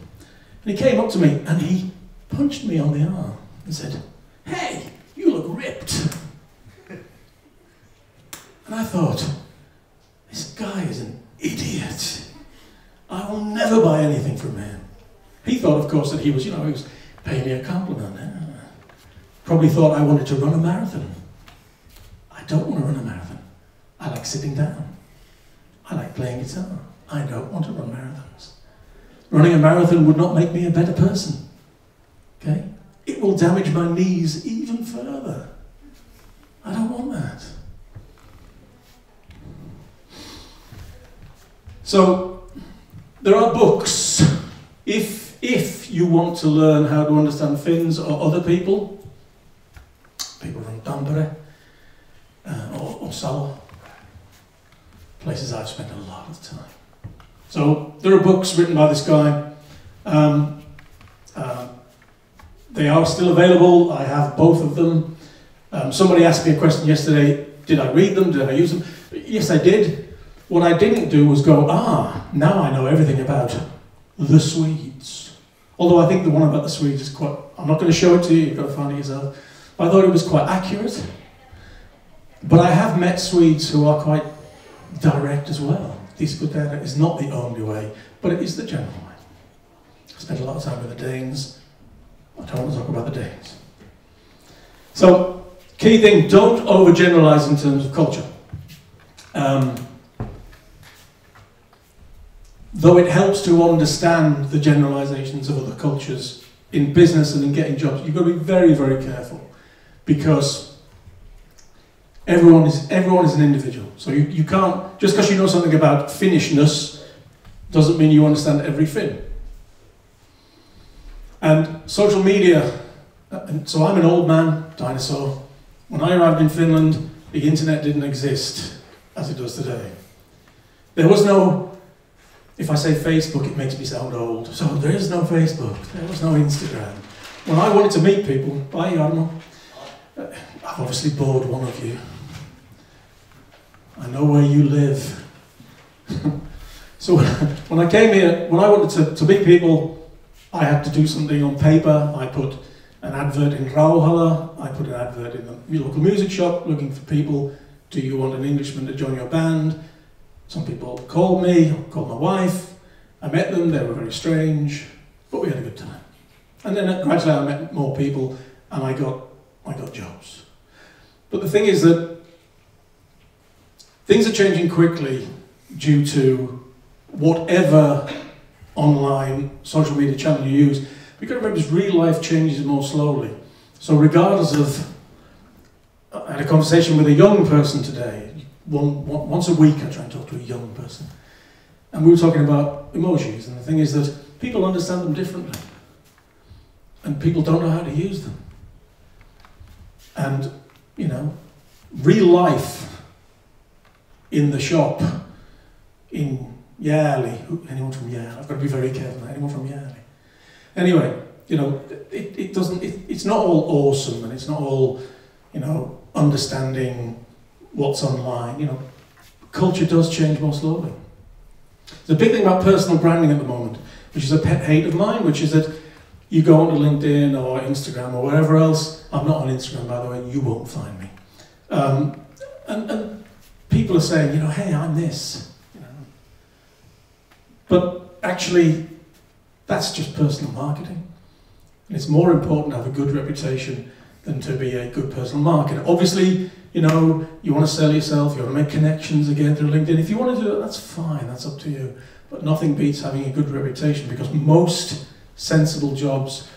And he came up to me and he punched me on the arm and said, hey, you look ripped. And I thought, this guy is an idiot. I will never buy anything from him. He thought, of course, that he was paying me a compliment. Probably thought I wanted to run a marathon. I don't want to run a marathon. I like sitting down. I like playing guitar. I don't want to run marathons. Running a marathon would not make me a better person. Okay? It will damage my knees even further. I don't want that. So, there are books. If you want to learn how to understand Finns or other people from Tampere or Salo, places I've spent a lot of time. So there are books written by this guy. They are still available. I have both of them. Somebody asked me a question yesterday, did I read them? Did I use them? Yes, I did. What I didn't do was go, now I know everything about the Swedes. Although I think the one about the Swedes is quite, I'm not going to show it to you, you've got to find it yourself. But I thought it was quite accurate. But I have met Swedes who are quite direct as well. Diskutera is not the only way, but it is the general way. I spent a lot of time with the Danes. I don't want to talk about the Danes. So, key thing, don't overgeneralize in terms of culture. Though it helps to understand the generalizations of other cultures in business and in getting jobs, you've got to be very, very careful, because everyone is an individual. So you can't, just because you know something about Finnishness, doesn't mean you understand every Finn. And social media, so I'm an old man, dinosaur. When I arrived in Finland, the internet didn't exist as it does today. There was no, if I say Facebook, it makes me sound old. So there is no Facebook, there was no Instagram. When I wanted to meet people, bye Jarmo, I've obviously bored one of you. I know where you live. So when I came here, when I wanted to meet people, I had to do something on paper. I put an advert in Rauhala, I put an advert in the local music shop looking for people. Do you want an Englishman to join your band? Some people called me, called my wife. I met them, they were very strange, but we had a good time. And then gradually I met more people and I got jobs. But the thing is that things are changing quickly due to whatever online social media channel you use. We've got to remember real life changes more slowly. So regardless of, I had a conversation with a young person today. Once a week I try and talk to a young person. And we were talking about emojis, and the thing is that people understand them differently. And people don't know how to use them. And, real life in the shop in Järli, anyone from Järli? I've got to be very careful, anyone from Järli? Anyway, it's not all awesome, and it's not all, understanding what's online. Culture does change more slowly. There's a big thing about personal branding at the moment, which is a pet hate of mine, which is that you go onto LinkedIn or Instagram or wherever else. I'm not on Instagram, by the way, you won't find me. And people are saying, hey, I'm this. But actually, that's just personal marketing. And it's more important to have a good reputation than to be a good personal marketer. Obviously, you know, you want to sell yourself, you want to make connections again through LinkedIn. If you want to do that, that's fine, that's up to you. But nothing beats having a good reputation, because most sensible jobs,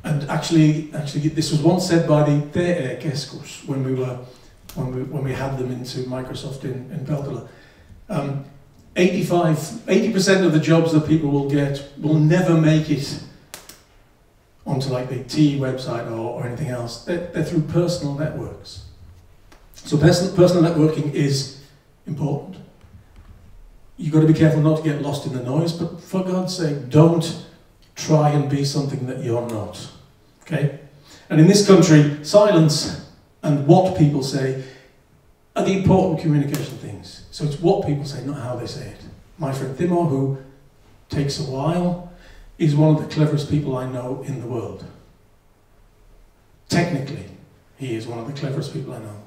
and actually this was once said by the TE-keskus when we had them into Microsoft in Peltola. 80% of the jobs that people will get will never make it onto like the TE website or anything else. They're through personal networks. So personal networking is important. You've got to be careful not to get lost in the noise, but for God's sake, don't try and be something that you're not. Okay? And in this country, silence and what people say are the important communication things. So it's what people say, not how they say it. My friend Timo, who takes a while, is one of the cleverest people I know in the world. Technically, he is one of the cleverest people I know.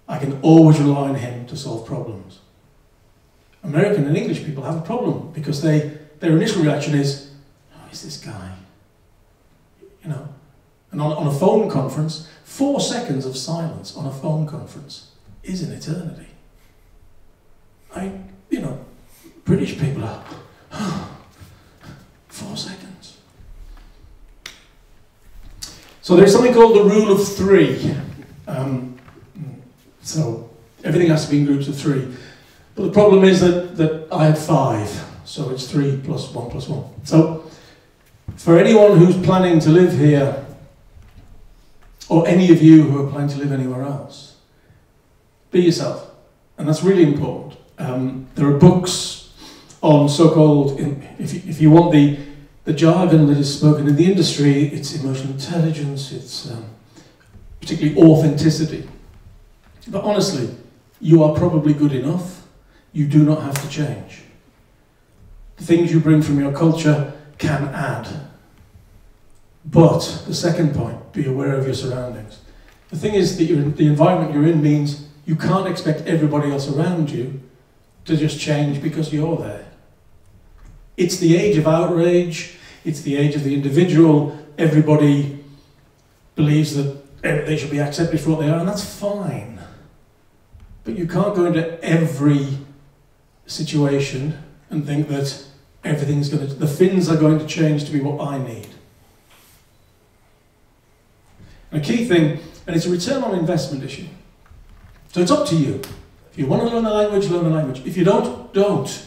I can always rely on him to solve problems. American and English people have a problem because their initial reaction is, "Who is this guy?" You know. And on a phone conference, 4 seconds of silence on a phone conference is an eternity. You know, British people are 4 seconds. So there's something called the rule of 3. So everything has to be in groups of 3. But the problem is that I had 5, so it's 3 plus 1 plus 1. So for anyone who's planning to live here, or any of you who are planning to live anywhere else, be yourself. And that's really important. There are books on so-called, if you want the jargon that is spoken in the industry, it's emotional intelligence, it's particularly authenticity. But honestly, you are probably good enough. You do not have to change. The things you bring from your culture can add. But the second point, be aware of your surroundings. The thing is that the environment you're in means you can't expect everybody else around you to just change because you're there. It's the age of outrage, it's the age of the individual. Everybody believes that they should be accepted for what they are, and that's fine. But you can't go into every situation and think that the Finns are going to change to be what I need. And a key thing, and it's a return on investment issue. So it's up to you. If you want to learn the language, learn the language. If you don't, don't.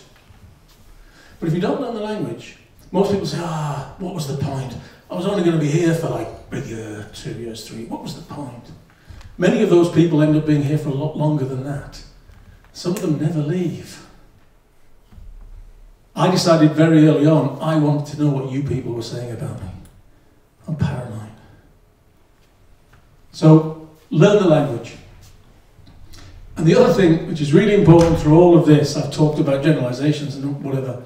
But if you don't learn the language, most people say, what was the point? I was only going to be here for like a year, 2 years, 3. What was the point? Many of those people end up being here for a lot longer than that. Some of them never leave. I decided very early on, I wanted to know what you people were saying about me. I'm paranoid. So, learn the language. And the other thing, which is really important through all of this, I've talked about generalizations and whatever,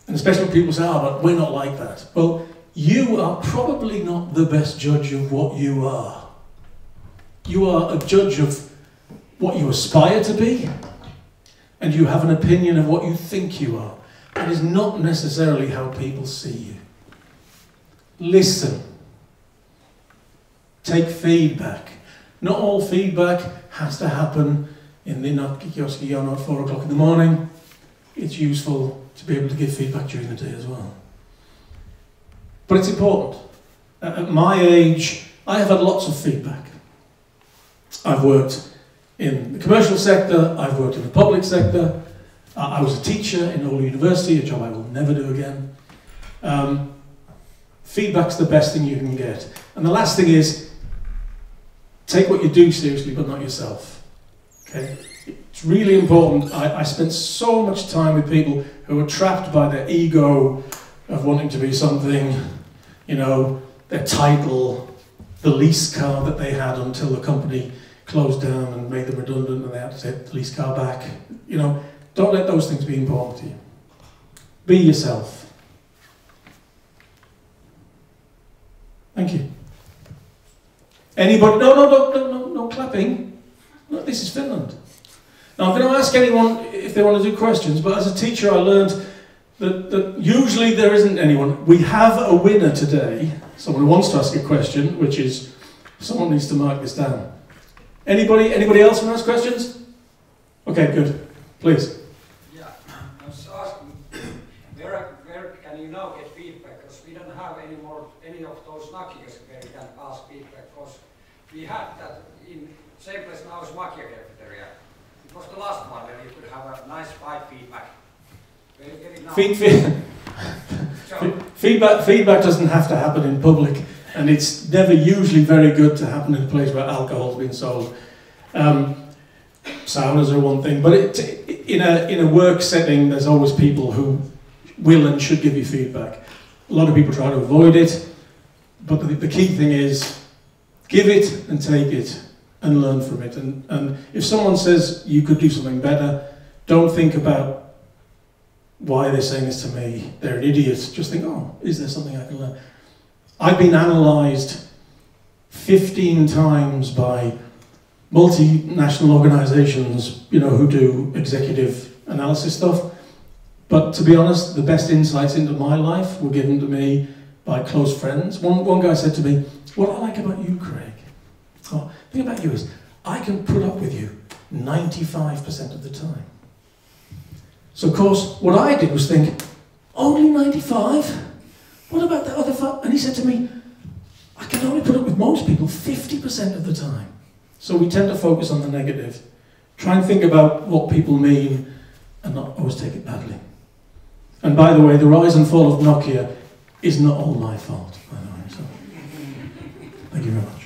and especially when people say, but we're not like that. Well, you are probably not the best judge of what you are. You are a judge of what you aspire to be, and you have an opinion of what you think you are. That is not necessarily how people see you. Listen. Take feedback. Not all feedback has to happen in the Nakkikioski at 4 o'clock in the morning. It's useful to be able to give feedback during the day as well. But it's important. At my age, I have had lots of feedback. I've worked in the commercial sector, I've worked in the public sector, I was a teacher in Oulu University, a job I will never do again. Feedback's the best thing you can get. And the last thing is, take what you do seriously, but not yourself. Okay? It's really important. I spent so much time with people who are trapped by their ego of wanting to be something, you know, their title, the lease car that they had until the company closed down and made them redundant and they had to take the lease car back. You know, don't let those things be important to you. Be yourself. Thank you. Anybody? No clapping. No, this is Finland. Now I'm going to ask anyone if they want to do questions, but as a teacher I learned that usually there isn't anyone. We have a winner today, someone who wants to ask a question, which is, someone needs to mark this down. Anybody else want to ask questions? Okay, good. Please. Yeah, I was asking, where can you now get feedback? Because we don't have any of those Nokias where you can ask feedback. Because we had that in same place now as Nokia cafeteria. It was the last one where you could have a nice feedback. Where you get it now? Feedback doesn't have to happen in public, and it's never usually very good to happen in a place where alcohol's been sold. Saunas are one thing, but in a work setting, there's always people who will and should give you feedback. A lot of people try to avoid it, but the key thing is give it and take it and learn from it. And if someone says you could do something better, don't think about why they're saying this to me. They're an idiot. Just think, oh, is there something I can learn? I've been analysed 15 times by multinational organisations, who do executive analysis stuff. But to be honest, the best insights into my life were given to me by close friends. One guy said to me, "What I like about you, Craig, the thing about you is I can put up with you 95% of the time." So of course, what I did was think, only 95? What about the other 5? And he said to me, I can only put up with most people 50% of the time. So we tend to focus on the negative. Try and think about what people mean and not always take it badly. And by the way, the rise and fall of Nokia is not all my fault, by the way. So, thank you very much.